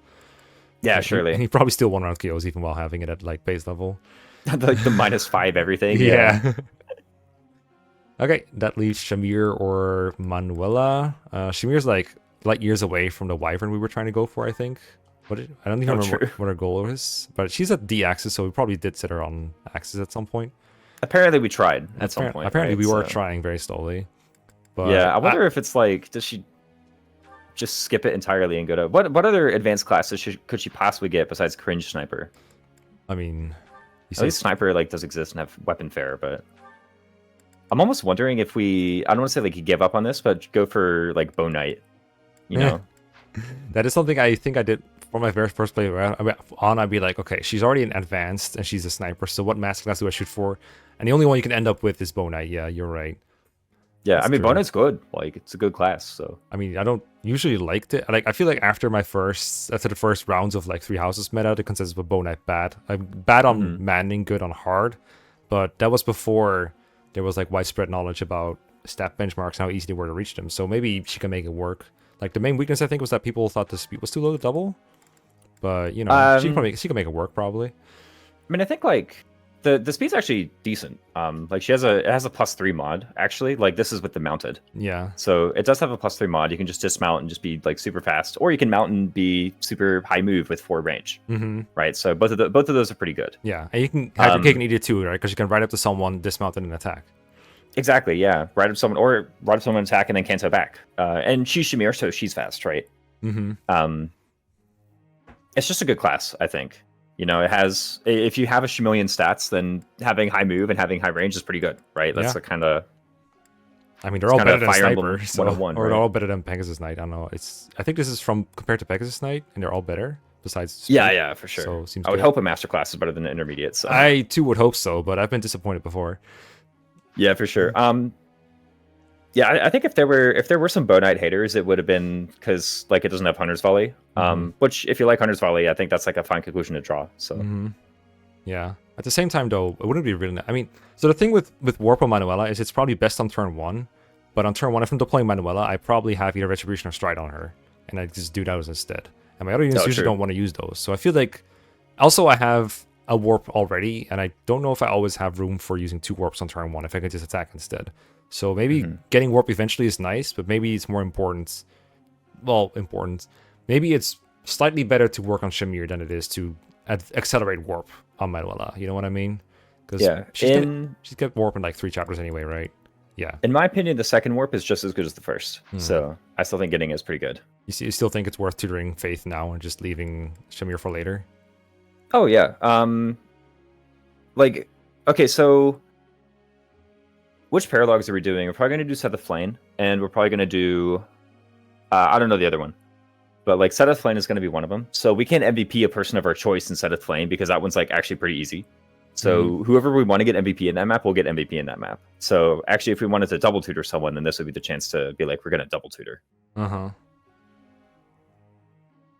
Yeah, And surely. And he probably still won around KOs even while having it at like base level. Like the -5 everything. Yeah. Okay, that leaves Shamir or Manuela. Shamir's like light years away from the Wyvern we were trying to go for, I think. I don't even remember what her goal was, but she's at D axis, so we probably did set her on axis at some point. Apparently, we tried at some point. Apparently, right? we were trying very slowly. But yeah, I wonder if it's like, does she just skip it entirely and go to what other advanced classes could she possibly get besides cringe sniper? I mean, at least sniper like does exist and have weapon fair, but I'm almost wondering if I don't want to say like you give up on this, but go for like Bow Knight. You know, that is something I think I did for my very first play. I'd be like, okay, she's already an advanced and she's a sniper, so what master class do I shoot for? And the only one you can end up with is Bow Knight. Yeah, you're right. Yeah, That's I mean, true. Bow Knight's good. Like, it's a good class. So I mean, I don't usually like it. Like, I feel like after the first rounds of like 3 houses meta, the consensus of Bow Knight bad. I'm bad on manning, good on hard, but that was before there was like widespread knowledge about stat benchmarks and how easy they were to reach them. So maybe she can make it work. Like the main weakness I think was that people thought the speed was too low to double, but you know she can make it work probably. I mean, I think like the speed's actually decent. Like it has a +3 mod actually. Like this is with the mounted. Yeah. So it does have a +3 mod. You can just dismount and just be like super fast, or you can mount and be super high move with 4 range. Right. So both of those are pretty good. Yeah, and you can have your cake and eat it too, right? Because you can ride up to someone, dismount, and attack. Exactly. Yeah. Ride up someone, attack, and then cancel back. And she's Shamir, so she's fast, right? It's just a good class, I think. You know, it has. If you have a Shamillion stats, then having high move and having high range is pretty good, right? That's the kind of. I mean, they're all better than Fire Sniper, Emblem 101, or right? they're all better than Pegasus Knight. I don't know. I think this is from compared to Pegasus Knight, and they're all better. Besides, speed. Yeah, for sure. So it seems I would good. hope a master class is better than an intermediate. So. I too would hope so, but I've been disappointed before. Yeah, for sure. Yeah, I think if there were some Bow Knight haters, it would have been because like it doesn't have Hunter's Volley. Which if you like Hunter's Volley, I think that's like a fine conclusion to draw. So Yeah. At the same time, though, it wouldn't be really. I mean, so the thing with Warp on Manuela is it's probably best on turn 1, but on turn 1, if I'm deploying Manuela, I probably have either Retribution or Stride on her, and I just do those instead. And my other units usually don't want to use those, so I feel like. Also, I have a Warp already, and I don't know if I always have room for using 2 Warps on turn 1 if I can just attack instead. So maybe getting Warp eventually is nice, but maybe it's more important. Well, important. Maybe it's slightly better to work on Shamir than it is to accelerate Warp on Manuela. You know what I mean? Because she's got Warp in like 3 chapters anyway, right? Yeah. In my opinion, the second Warp is just as good as the first. So I still think getting it is pretty good. You still think it's worth tutoring Faith now and just leaving Shamir for later? Oh yeah. Like, okay, so which paralogs are we doing? We're probably going to do Seteth Flayn, and we're probably going to do I don't know the other one, but like Seteth Flayn is going to be one of them. So we can MVP a person of our choice in Seteth Flayn because that one's like actually pretty easy. So whoever we want to get MVP in that map, we'll get MVP in that map. So actually, if we wanted to double tutor someone, then this would be the chance to be like, we're going to double tutor.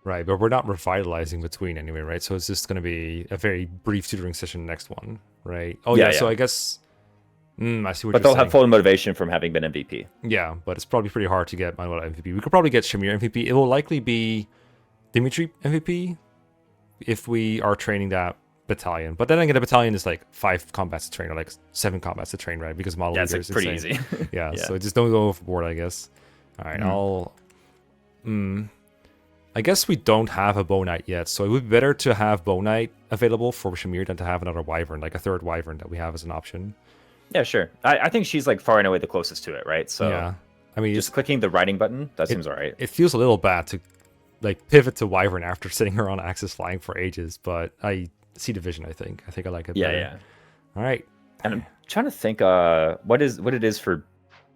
Right, but we're not revitalizing between anyway, right? So it's just going to be a very brief tutoring session next one, right? Oh yeah, so I guess I see what you're saying. But they'll have full motivation from having been MVP. Yeah, but it's probably pretty hard to get Manuel MVP. We could probably get Shamir MVP. It will likely be Dimitri MVP if we are training that battalion. But then again, the battalion is like 5 combats to train, or like 7 combats to train, right? Because model leader is pretty insane. easy. yeah, so just don't go overboard, I guess. All right, I guess we don't have a Bow Knight yet, so it would be better to have Bow Knight available for Shamir than to have another Wyvern, like a third Wyvern that we have as an option. Yeah, sure. I think she's like far and away the closest to it, right? So yeah, I mean, just clicking the riding button, that seems all right. It feels a little bad to like pivot to Wyvern after sitting her on Axis flying for ages, but I see the vision. I think I like it. better. Yeah. All right. And I'm trying to think what it is for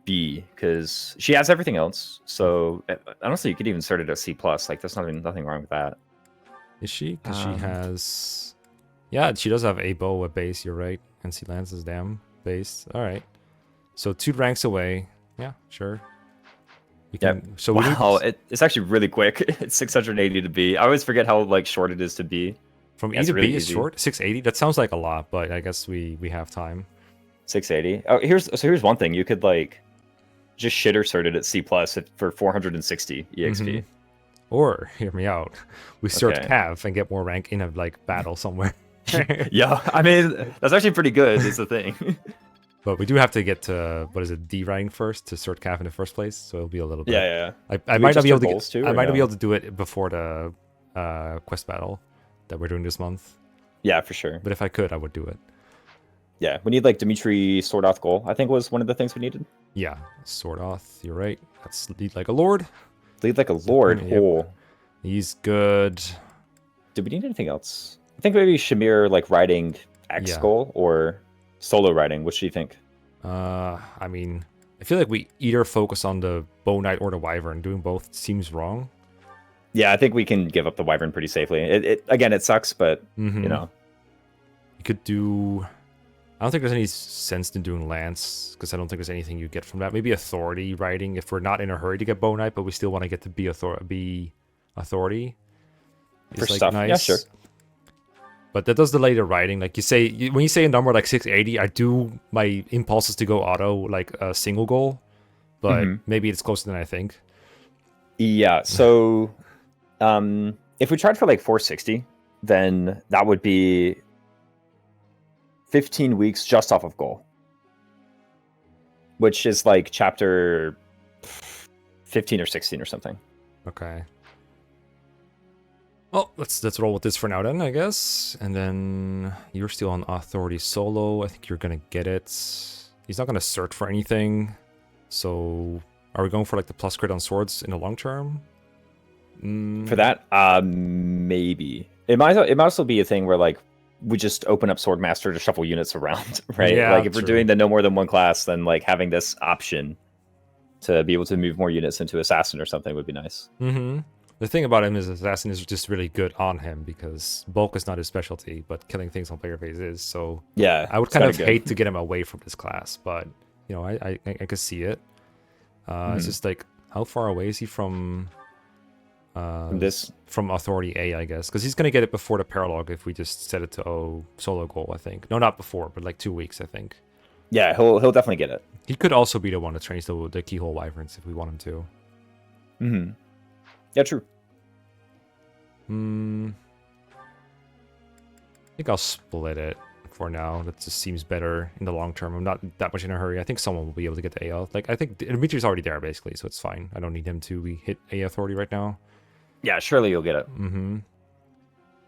B, because she has everything else. So honestly, you could even start it at C+. Like there's nothing wrong with that. Is she? Because she has. Yeah, she does have a bow, a base. You're right, and she lands as damn base. All right. So 2 ranks away. Yeah, sure. We can, So wow, it's actually really quick. It's 680 to B. I always forget how like short it is to B. From E to B is short. 680. That sounds like a lot, but I guess we have time. 680. Oh, here's one thing. You could like just shitter cert it at C+ for 460 EXP. Or hear me out. We cert Cav and get more rank in a like battle somewhere. Yeah, I mean that's actually pretty good. Is the thing. But we do have to get to D rank first to cert Cav in the first place, so it'll be a little bit. Yeah. I might not be able to. I might not be able to do it before the quest battle that we're doing this month. Yeah, for sure. But if I could, I would do it. Yeah, we need like Dimitri Swordoth goal. I think was one of the things we needed. Yeah, Swordoth. You're right. That's lead like a lord. Lead like a lord. Yep. Oh, he's good. Do we need anything else? I think maybe Shamir like riding X goal or solo riding. What do you think? I mean, I feel like we either focus on the Bow Knight or the Wyvern. Doing both seems wrong. Yeah, I think we can give up the Wyvern pretty safely. It sucks, but you know, you could do. I don't think there's any sense in doing Lance, because I don't think there's anything you get from that. Maybe Authority riding if we're not in a hurry to get Bow Knight, but we still want to get to be Authority. For like stuff, nice. Yeah, sure. But that does delay the riding. Like when you say a number like 680, my impulse is to go auto like a single goal, but maybe it's closer than I think. Yeah. So, if we tried for like 460, then that would be 15 weeks just off of goal, which is like chapter 15 or 16 or something. Okay. Well, let's roll with this for now then, I guess. And then you're still on Authority solo. I think you're gonna get it. He's not gonna search for anything. So are we going for like the plus crit on swords in the long term? For that, maybe. It might also be a thing where like we just open up Swordmaster to shuffle units around, right? Yeah, like if we're doing the no more than one class, then like having this option to be able to move more units into Assassin or something would be nice. The thing about him is Assassin is just really good on him because bulk is not his specialty, but killing things on player phase is. So yeah, I would kind of hate to get him away from this class, but you know, I could see it. It's just like, how far away is he from Authority A, I guess? Because he's going to get it before the Paralogue if we just set it to solo goal, I think. No, not before, but like 2 weeks, I think. Yeah, he'll definitely get it. He could also be the one that trains the Keyhole Wyverns if we want him to. Yeah, true. I think I'll split it for now. That just seems better in the long term. I'm not that much in a hurry. I think someone will be able to get the AL. Like, I think Dimitri's already there, basically, so it's fine. I don't need him to hit A Authority right now. Yeah, surely you'll get it. And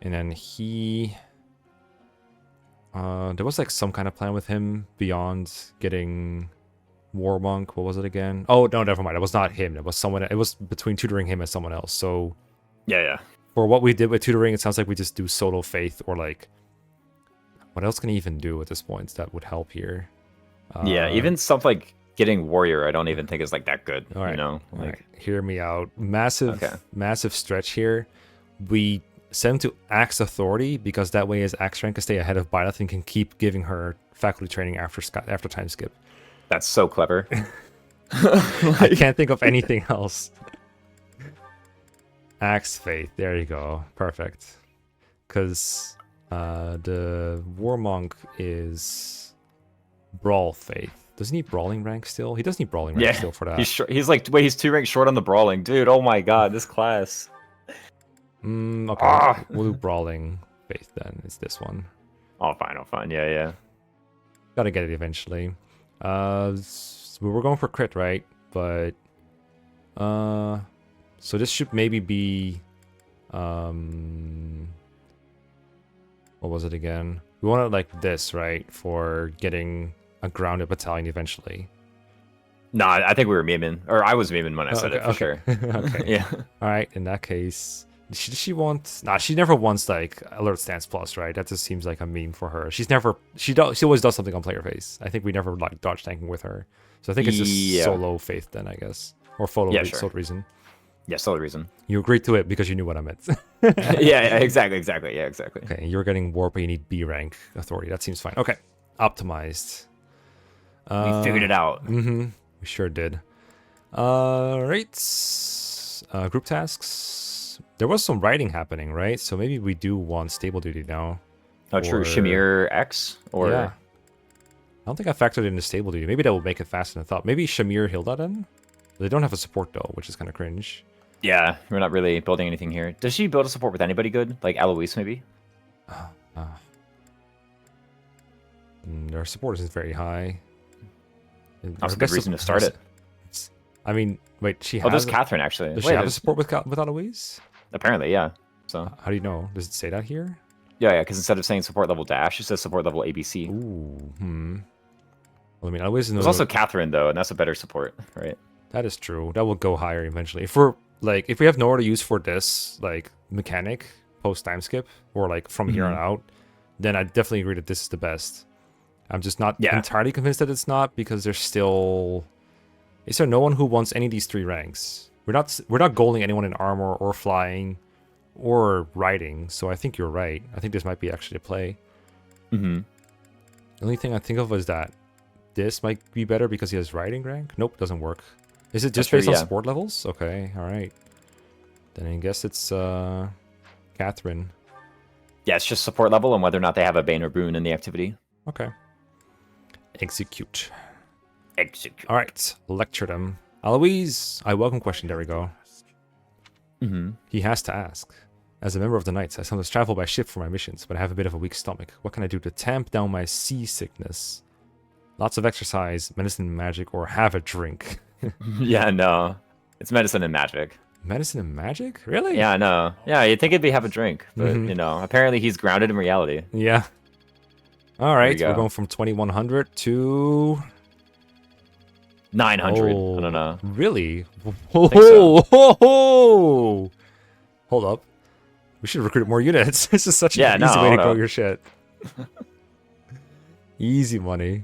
then he... there was, like, some kind of plan with him beyond getting War Monk. What was it again? Oh, no, never mind. It was not him. It was someone... It was between tutoring him and someone else, so... Yeah. For what we did with tutoring, it sounds like we just do solo faith or like, what else can he even do at this point that would help here? Yeah, even stuff like getting warrior, I don't even think is like that good. All right, you know, like hear me out. Massive stretch here. We send him to Axe Authority, because that way his Axe rank can stay ahead of Byleth and can keep giving her faculty training after time skip. That's so clever. I can't think of anything else. Axe Faith, there you go. Perfect. Because the Warmonk is Brawl Faith. Doesn't he need Brawling rank still? He does need Brawling rank still for that. He's like, wait, he's 2 ranks short on the Brawling. Dude, oh my god, this class. Okay, we'll do Brawling Faith then. It's this one. Oh, fine. Yeah. Gotta get it eventually. We were going for crit, right? But so this should maybe be what was it again? We want it like this, right? For getting a grounded battalion eventually. No, I think we were memeing, or I was memeing when I said it for sure. Okay. Yeah. All right. In that case, she wants? Nah, she never wants like alert stance plus, right? That just seems like a meme for her. She always does something on player face. I think we never like dodge tanking with her. So I think it's just solo faith then, I guess, or solo reason. Yeah, solo reason. You agreed to it because you knew what I meant. yeah, exactly. Yeah, exactly. Okay, you're getting warp, but you need B rank authority. That seems fine. Okay, optimized. We figured it out. We sure did. Right. Group tasks. There was some writing happening, right? So maybe we do want stable duty now. Oh, true. Shamir X? Or... Yeah. I don't think I factored in the stable duty. Maybe that will make it faster than I thought. Maybe Shamir Hilda then? They don't have a support though, which is kind of cringe. Yeah, we're not really building anything here. Does she build a support with anybody good? Like Alois, maybe? Their support isn't very high. That's a good reason to start it. I mean, wait, she has... Oh, there's Catherine, actually. Does she have a support with Alois? Apparently, yeah. So how do you know? Does it say that here? Yeah, because instead of saying support level dash, it says support level ABC. Ooh, Well, I mean, Alois is... There's also Catherine, though, and that's a better support, right? That is true. That will go higher eventually. If we have nowhere to use for this, like, mechanic, post-time skip, or, like, from here on out, then I definitely agree that this is the best. I'm just not entirely convinced that it's not, because there's still... Is there no one who wants any of these 3 ranks? We're not goaling anyone in armor, or flying, or riding, so I think you're right. I think this might be actually a play. The only thing I think of is that this might be better because he has riding rank. Nope, doesn't work. Is it just based on support levels? Okay, alright. Then I guess it's Catherine. Yeah, it's just support level and whether or not they have a Bane or Boon in the activity. Okay. Execute. Execute. Alright, lecture them. Alois, I welcome question, there we go. He has to ask. As a member of the Knights, I sometimes travel by ship for my missions, but I have a bit of a weak stomach. What can I do to tamp down my seasickness? Lots of exercise, medicine and magic, or have a drink. Yeah, no. It's medicine and magic. Medicine and magic? Really? Yeah, no. Yeah, you'd think it'd be have a drink, but, you know, apparently he's grounded in reality. Yeah. Alright, we're going from 2100 to... 900. I don't know. Really? So. Hold up. We should recruit more units. This is such an easy way to grow your shit. Easy money.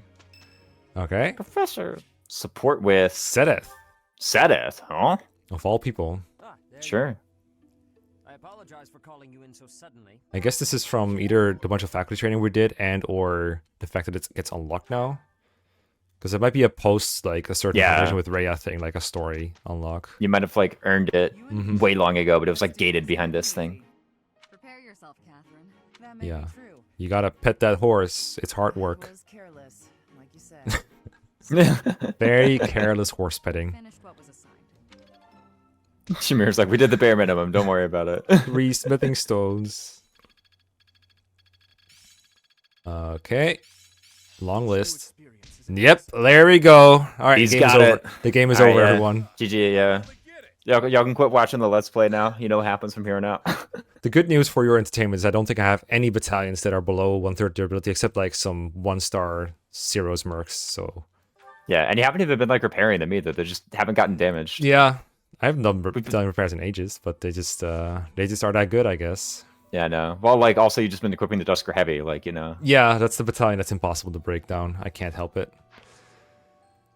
Okay. Professor. Support with... Seteth. Seteth, huh? Of all people. Sure. I apologize for calling you in so suddenly. I guess this is from either the bunch of faculty training we did and or the fact that it gets unlocked now. Because it might be a post, like a certain version with Rhea thing, like a story unlock. You might have like earned it way long ago, but it was like gated behind this thing. Prepare yourself, Catherine. That may be true. You gotta pet that horse. It's hard work. Was careless, like you said. Very careless horse petting. Finished what was assigned. Shamir's like, we did the bare minimum. Don't worry about it. 3 smithing stones. Okay. Long list. Yep, there we go. All right, He's the game's got over. it. The game is All over, right, everyone. GG, yeah. Y'all can quit watching the Let's Play now. You know what happens from here on out. The good news for your entertainment is I don't think I have any battalions that are below 1/3 durability, except like some 1-star Zeros mercs, so... Yeah, and you haven't even been like repairing them either. They just haven't gotten damaged. Yeah, I haven't done battalion repairs in ages, but they just are that good, I guess. Yeah, no. Well, like, also, you've just been equipping the Dusker Heavy, like, you know. Yeah, that's the battalion that's impossible to break down. I can't help it.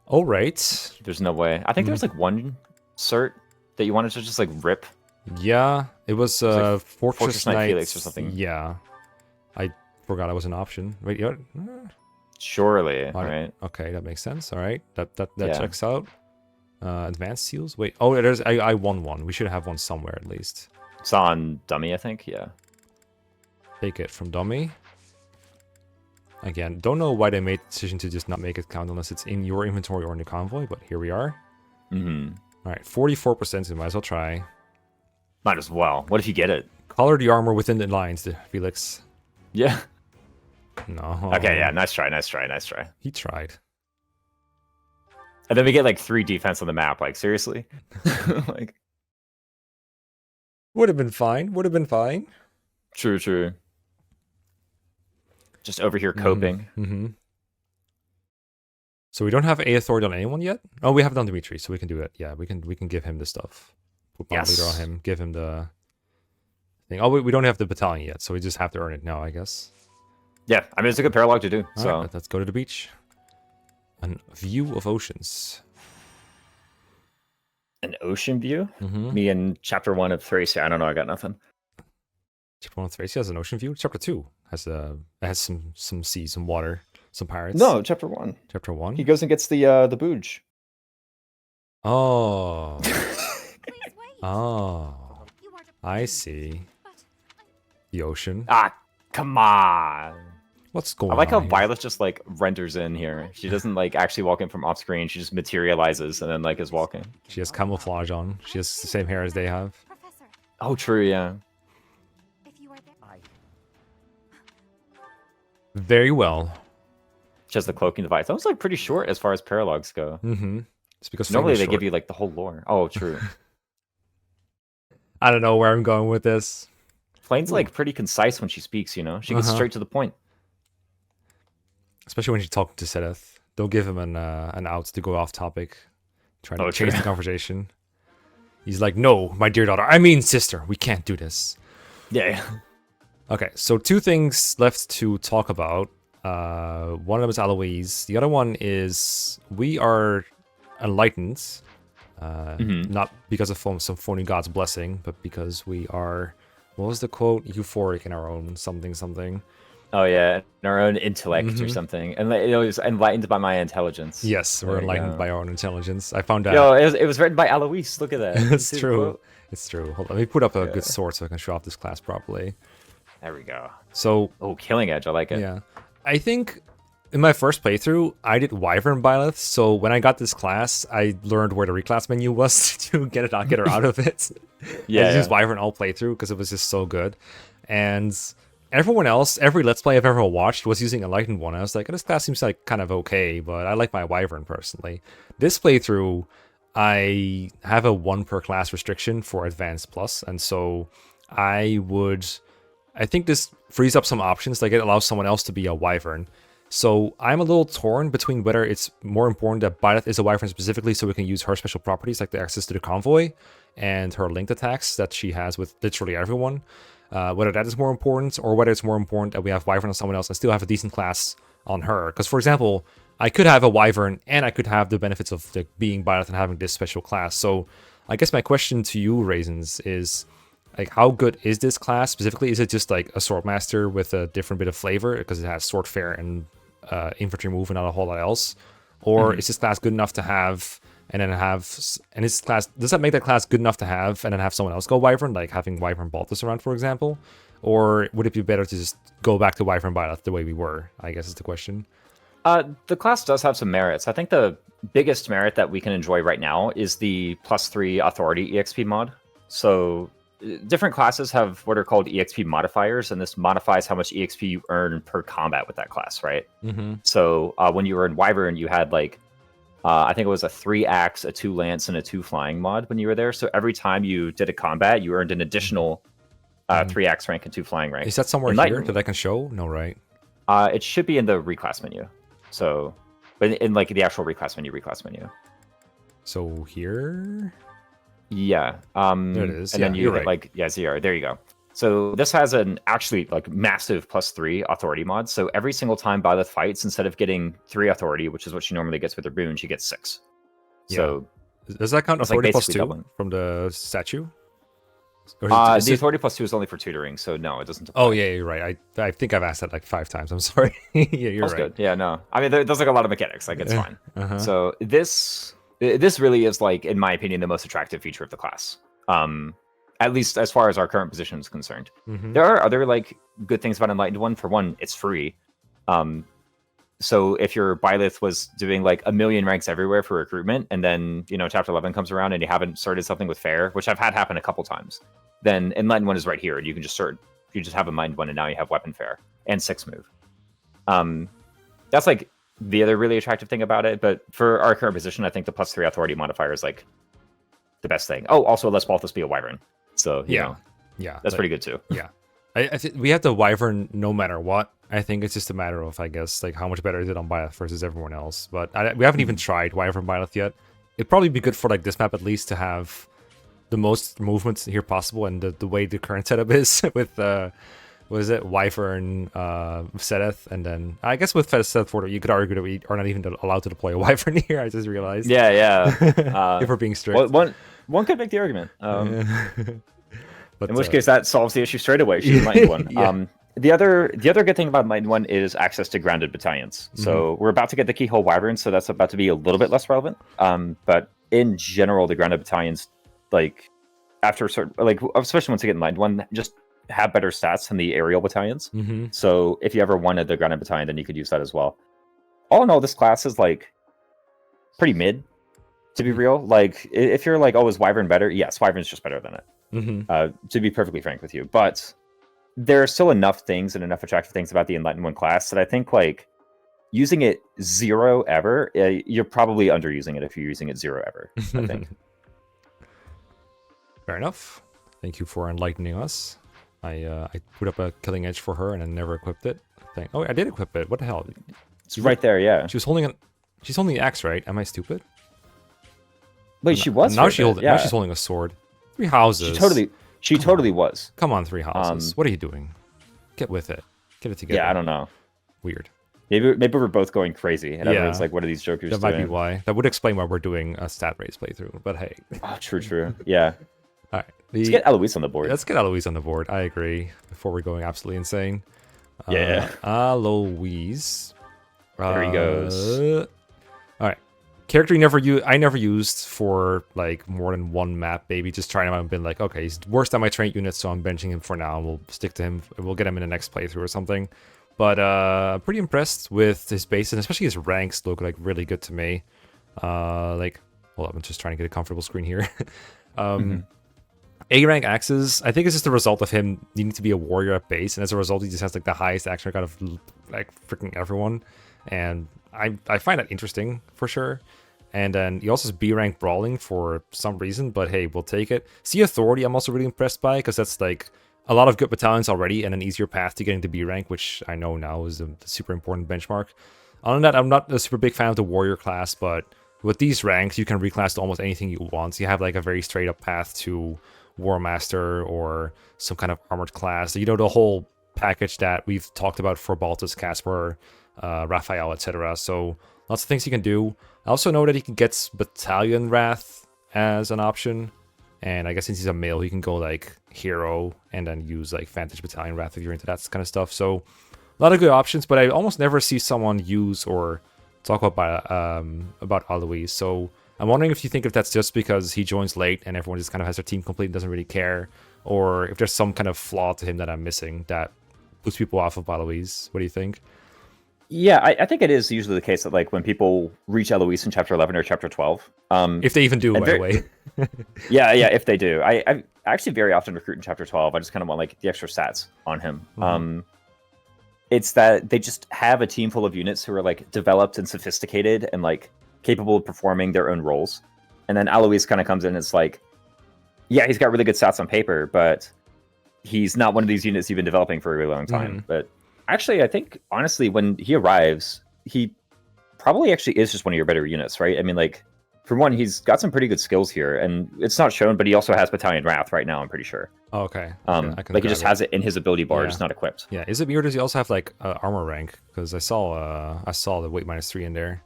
All right. There's no way. I think there was, like, one cert that you wanted to just, like, rip Yeah, it was like Fortress Knight Knight Felix or something. Yeah, I forgot it was an option. Wait, yeah. Surely, right? Okay, that makes sense. All right, that Yeah. checks out. Advanced seals. Wait, oh, there's I won one. We should have one somewhere at least. It's on dummy, I think. Yeah. Take it from dummy. Again, don't know why they made the decision to just not make it count unless it's in your inventory or in the convoy, but here we are. Mm-hmm. All right, 44%, so might as well try. Might as well. What if you get it? Color the armor within the lines, Felix. Yeah. No. Okay, yeah, nice try, nice try, nice try. He tried. And then we get like 3 defense on the map. Like, seriously? Like, would have been fine. Would have been fine. true, true. Just over here coping. Mm-hmm. So we don't have A authority on anyone yet? Oh, we have it on Dimitri, so we can do it. Yeah, we can give him the stuff. Put bomb leader on him, give him the thing. Oh, we don't have the battalion yet, so we just have to earn it now, I guess. Yeah, I mean, it's a good paralogue to do. All so right, let's go to the beach. A view of oceans. an ocean view? Mm-hmm. Me in chapter 1 of Thracia. I don't know, I got nothing. Chapter 1 of Thracia has an ocean view. Chapter 2 has some sea, some water, some pirates. No, chapter 1. Chapter 1? He goes and gets the booge. Oh. Please wait. Oh. You are to I see. but The ocean. Ah, come on. What's going I like on how here? Violet just like renders in here. She doesn't like actually walk in from off screen. She just materializes and then like is walking. She has camouflage on. She has the same hair as they have. Professor, Oh, true, yeah. if you are there. Very well. She has the cloaking device. That was like pretty short as far as paralogs go. Mm-hmm. It's because Normally Flayn they is give short. you like the whole lore. Oh, true. I don't know where I'm going with this. Flayn's like pretty concise when she speaks, you know? She gets Uh-huh. straight to the point. Especially when she's talking to Seteth. Don't give him an out to go off topic. Trying to Oh, change true. the conversation. He's like, no, my dear daughter. I mean, sister. We can't do this. Yeah. Okay, so 2 things left to talk about. One of them is Alois. The other one is we are enlightened. Not because of some phony god's blessing, but because we are, what was the quote? Euphoric in our own something. Oh, yeah. In our own intellect or something. And it was enlightened by my intelligence. Yes, we're There you enlightened go. by our own intelligence. I found out. Yo, it was written by Alois. Look at that. It's See the true. quote? It's true. Hold on, let me put up a Yeah. good sword so I can show off this class properly. There we go. So, Oh, Killing Edge. I like it. yeah. I think in my first playthrough, I did Wyvern Byleth, so when I got this class, I learned where the reclass menu was to get her out of it. Yeah, I used yeah. Wyvern all playthrough because it was just so good. And everyone else, every Let's Play I've ever watched was using Enlightened one. I was like, this class seems like kind of okay, but I like my Wyvern personally. This playthrough, I have a 1 per class restriction for Advanced Plus, and so I think this frees up some options, like it allows someone else to be a Wyvern. So I'm a little torn between whether it's more important that Byleth is a Wyvern specifically so we can use her special properties like the access to the convoy and her linked attacks that she has with literally everyone. Whether that is more important or whether it's more important that we have Wyvern on someone else and still have a decent class on her. Because, for example, I could have a Wyvern and I could have the benefits of being Byleth and having this special class. So I guess my question to you, Raisins, is like, how good is this class specifically? Is it just like a Swordmaster with a different bit of flavor because it has Sword Fair and infantry move and not a whole lot else? Or is this class good enough to have and then is this class, does that make that class good enough to have and then have someone else go Wyvern, like having Wyvern Baltus around, for example? Or would it be better to just go back to Wyvern Byleth the way we were, I guess is the question. The class does have some merits. I think the biggest merit that we can enjoy right now is the +3 authority EXP mod. So different classes have what are called EXP modifiers, and this modifies how much EXP you earn per combat with that class, right? Mm-hmm. So when you were in Wyvern, you had like, I think it was a 3 axe, a 2 lance, and a 2 flying mod when you were there. So every time you did a combat, you earned an additional 3 axe rank and 2 flying rank. Is that somewhere here that I can show? No, right? It should be in the reclass menu. So, but in like the actual reclass menu. So here? Yeah. There it is. And Yeah, then you you're hit right. like, yeah, ZR. There you go. So this has an actually like massive +3 authority mod. So every single time Byleth fights, instead of getting 3 authority, which is what she normally gets with her boon, she gets 6. Yeah. So Does that count It's like authority basically +2 doubling. from the statue? Or The authority +2 is only for tutoring, so no, it doesn't apply. Oh yeah, you're right. I think I've asked that like 5 times. I'm sorry. Yeah, you're That's right. good. Yeah, no. I mean, there's like a lot of mechanics. Like, it's fine. Uh-huh. So this really is, like, in my opinion, the most attractive feature of the class. At least as far as our current position is concerned. Mhm. There are other like good things about Enlightened One. For one, it's free. So if your Byleth was doing like a million ranks everywhere for recruitment, and then Chapter 11 comes around and you haven't started something with Fair, which I've had happen a couple times, then Enlightened One is right here, and you can just start. You just have Enlightened One, and now you have Weapon Fair and 6 move. That's like the other really attractive thing about it. But for our current position, I think the +3 authority modifier is like the best thing. Oh, also lets Balthus be a Wyvern. So yeah, that's pretty good too. Yeah, I think we have the Wyvern no matter what. I think it's just a matter of, I guess, like how much better is it on Byleth versus everyone else. But we haven't even tried Wyvern Byleth yet. It'd probably be good for like this map at least to have the most movements here possible, and the way the current setup is with what is it, Wyvern, Seteth, and then I guess with Seteth Flayn, you could argue that we are not even allowed to deploy a Wyvern here. I just realized. Yeah. If we're being strict. One could make the argument. But, in which case, that solves the issue straight away. She's Enlightened One. Yeah. The other good thing about Enlightened One is access to grounded battalions. So we're about to get the Keyhole Wyvern, so that's about to be a little bit less relevant. But in general, the grounded battalions, like after certain, like especially once you get Enlightened One, just have better stats than the aerial battalions. So if you ever wanted the grounded battalion, then you could use that as well. All in all, this class is like pretty mid, to be real. Like if you're like, oh, is Wyvern better? Yes, Wyvern's just better than it. To be perfectly frank with you, but there are still enough things and enough attractive things about the Enlightened One class that I think like using it 0 ever, you're probably underusing it if you're using it 0 ever. I think. Fair enough. Thank you for enlightening us. I put up a killing edge for her and then never equipped it. Oh, I did equip it. What the hell? It's right there. Yeah. She was holding She's holding the axe, right? Am I stupid? Wait, she was. Now now she's holding a sword. 3 houses. She totally was. Come on, 3 houses. What are you doing? Get with it. Get it together. Yeah, I don't know. Weird. Maybe we're both going crazy, and everyone's like, "What are these jokers doing?" That might be why. That would explain why we're doing a stat race playthrough. But hey. Oh, true. Yeah. All right. Let's get Alois on the board. Let's get Alois on the board. I agree. Before we're going absolutely insane. Yeah. Alois. There he goes. All right. Character I never used for like more than one map, maybe just trying him out and been like, okay, he's worse than my trained unit, so I'm benching him for now. We'll stick to him. We'll get him in the next playthrough or something. But pretty impressed with his base, and especially his ranks look like really good to me. Like, hold up, I'm just trying to get a comfortable screen here. A rank axes, I think it's just the result of him needing to be a warrior at base, and as a result, he just has like the highest action record of like freaking everyone, and I find that interesting for sure. And then he also has B rank brawling for some reason, but hey, we'll take it. C authority, I'm also really impressed by, because that's like a lot of good battalions already and an easier path to getting to B rank, which I know now is a super important benchmark. Other than that, I'm not a super big fan of the warrior class, but with these ranks, you can reclass to almost anything you want. So you have like a very straight up path to War Master or some kind of armored class. You know, the whole package that we've talked about for Balthus, Casper, Raphael, etc. So lots of things you can do. I also know that he can get Battalion Wrath as an option. And I guess since he's a male, he can go like Hero and then use like Vantage Battalion Wrath if you're into that kind of stuff. So a lot of good options, but I almost never see someone use or talk about Alois. So I'm wondering if you think if that's just because he joins late and everyone just kind of has their team complete and doesn't really care, or if there's some kind of flaw to him that I'm missing that puts people off of Alois. What do you think? Yeah, I think it is usually the case that like when people reach Alois in Chapter 11 or Chapter 12, if they even do, by the way. yeah, if they do. I actually very often recruit in Chapter 12. I just kind of want like the extra stats on him. It's that they just have a team full of units who are like developed and sophisticated and like capable of performing their own roles. And then Alois kind of comes in and it's like, yeah, he's got really good stats on paper, but he's not one of these units you've been developing for a really long time. But actually, I think, honestly, when he arrives, he probably actually is just one of your better units, right? I mean, like, for one, he's got some pretty good skills here, and it's not shown, but he also has Battalion Wrath right now, I'm pretty sure. Oh, okay. Like, he just has it in his ability bar, just not equipped. Yeah, is it weird? Does he also have, like, armor rank? Because I saw the weight -3 in there.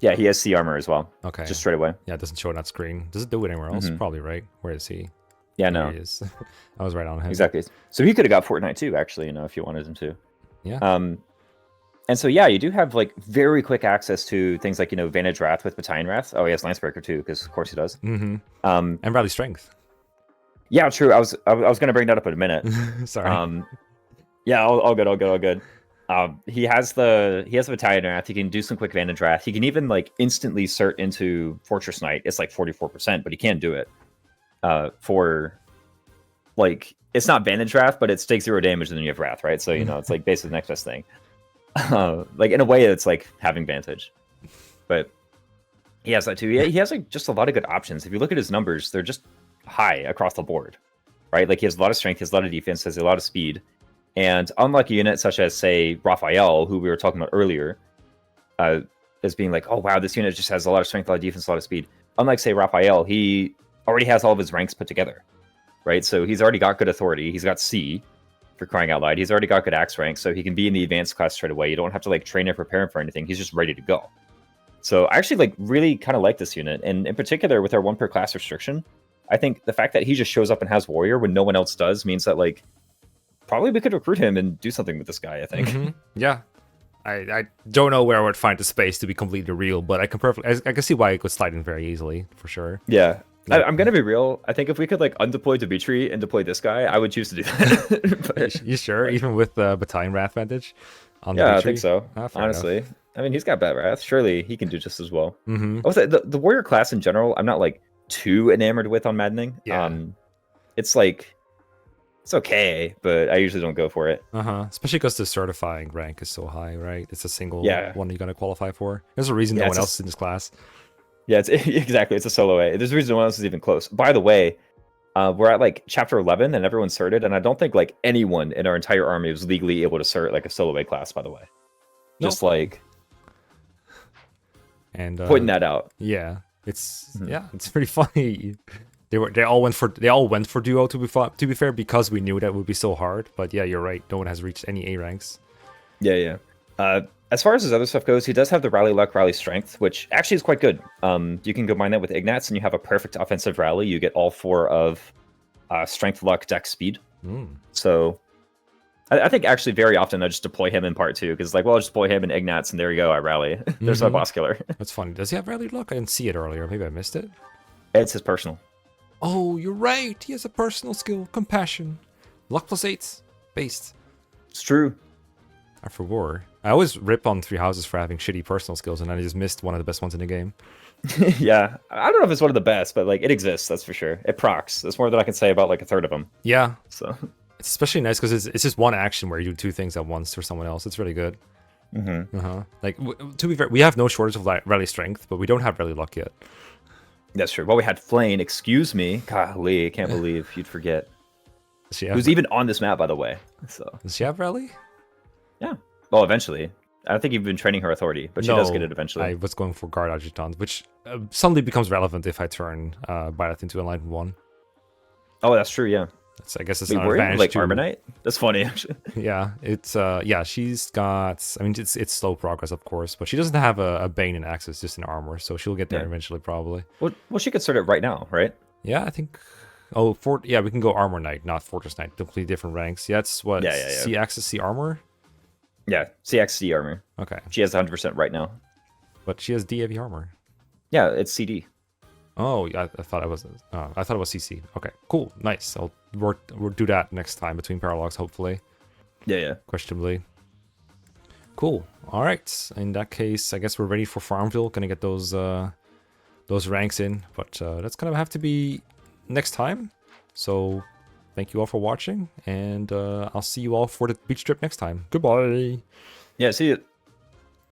Yeah, he has C armor as well. Okay. Just straight away. Yeah, it doesn't show on that screen. Does it do it anywhere else? Probably, right? Where is he? Yeah, There no, he is. I was right on him. exactly. So he could have got Fortnite too, actually, if you wanted him to. Yeah. And so yeah, you do have like very quick access to things like Vantage Wrath with Battalion Wrath. Oh, he has Lancebreaker too, because of course he does. Mm-hmm. And Rally Strength. Yeah, true. I was going to bring that up in a minute. Sorry. Yeah, all good. He has the Battalion Wrath. He can do some quick Vantage Wrath. He can even like instantly cert into Fortress Knight. It's like 44%, but he can do it. For like, it's not Vantage Wrath, but it takes 0 damage and then you have Wrath, right? So it's like basically the next best thing. Like in a way, it's like having Vantage, but he has that too. He has like just a lot of good options. If you look at his numbers, they're just high across the board, right? Like he has a lot of strength, he has a lot of defense, has a lot of speed, and unlike a unit such as say Raphael, who we were talking about earlier, as being like, oh wow, this unit just has a lot of strength, a lot of defense, a lot of speed. Unlike say Raphael, he already has all of his ranks put together, right? So he's already got good authority. He's got C. For crying out loud, he's already got good axe rank, so he can be in the advanced class straight away. You don't have to like train or prepare him for anything. He's just ready to go. So I actually like really kind of like this unit, and in particular with our 1 per class restriction, I think the fact that he just shows up and has warrior when no one else does means that like probably we could recruit him and do something with this guy. I think. Mm-hmm. Yeah, I don't know where I would find the space to be completely real, but I can see why it could slide in very easily for sure. Yeah. I'm gonna be real. I think if we could like undeploy Dimitri and deploy this guy, I would choose to do that. But, You sure? Even with the Battalion Wrath Vantage? On yeah, I Dimitri? think so. Ah, fair Honestly, enough. I mean, he's got bad wrath. Surely he can do just as well. Mm-hmm. Also, the warrior class in general, I'm not like too enamored with on Maddening. Yeah. It's like it's okay, but I usually don't go for it. Especially because the certifying rank is so high, right? It's a single Yeah. one you're gonna qualify for. There's a reason Yeah, no one it's else is in this class. Yeah, it's exactly. It's a solo A. There's a reason no one else is even close. By the way, we're at like chapter 11 and everyone's certed, and I don't think like anyone in our entire army was legally able to cert like a solo A class. By the way, just like And pointing that out. Yeah, it's it's pretty funny. They all went for duo to be fair, because we knew that would be so hard. But yeah, you're right. No one has reached any A ranks. Yeah. As far as his other stuff goes, he does have the Rally Luck, Rally Strength, which actually is quite good. You can combine that with Ignats, and you have a perfect offensive rally. You get all 4 of Strength, Luck, Dex, Speed. So I think actually very often I just deploy him in part 2, because like, well, I'll just deploy him in Ignats, and there you go, I rally. There's my boss killer. That's funny. Does he have Rally Luck? I didn't see it earlier. Maybe I missed it. It's his personal. Oh, you're right. He has a personal skill, Compassion. Luck +8, based. It's true. I for war. I always rip on Three Houses for having shitty personal skills, and I just missed one of the best ones in the game. Yeah, I don't know if it's one of the best, but like it exists, that's for sure. It procs. That's more than I can say about like a third of them. Yeah, So it's especially nice because it's just one action where you do 2 things at once for someone else. It's really good. Like to be fair, we have no shortage of rally strength, but we don't have rally luck yet. that's true. Well, we had Flayn. Excuse me. Golly, I can't believe you'd forget. Does she Who's even on this map, by the way. So Does she have rally? yeah. Well, eventually. I don't think you've been training her authority, but she does get it eventually. I was going for guard adjutant, which suddenly becomes relevant if I turn Byleth into Enlightened 1. Oh, that's true. Yeah. I guess it's Wait, an were you advantage like to... Armonite? That's funny, actually. Yeah, it's she's got. I mean, it's slow progress, of course, but she doesn't have a Bane in Axis, just in armor, so she'll get there eventually, probably. Well, she could start it right now, right? Yeah, I think. Oh, we can go Armor Knight, not Fortress Knight. Completely different ranks. Yeah, it's what C Axis, C armor. Yeah, CXC armor. Okay, She has 100% right now. but she has D heavy armor. Yeah, it's CD. Oh, I thought it was CC. Okay, cool, nice. We'll do that next time between paralogs, hopefully. Yeah. Questionably. Cool. All right. In that case, I guess we're ready for Farmville. Gonna get those ranks in, but that's gonna have to be next time. So, thank you all for watching, and I'll see you all for the beach trip next time. Goodbye. Yeah, see you.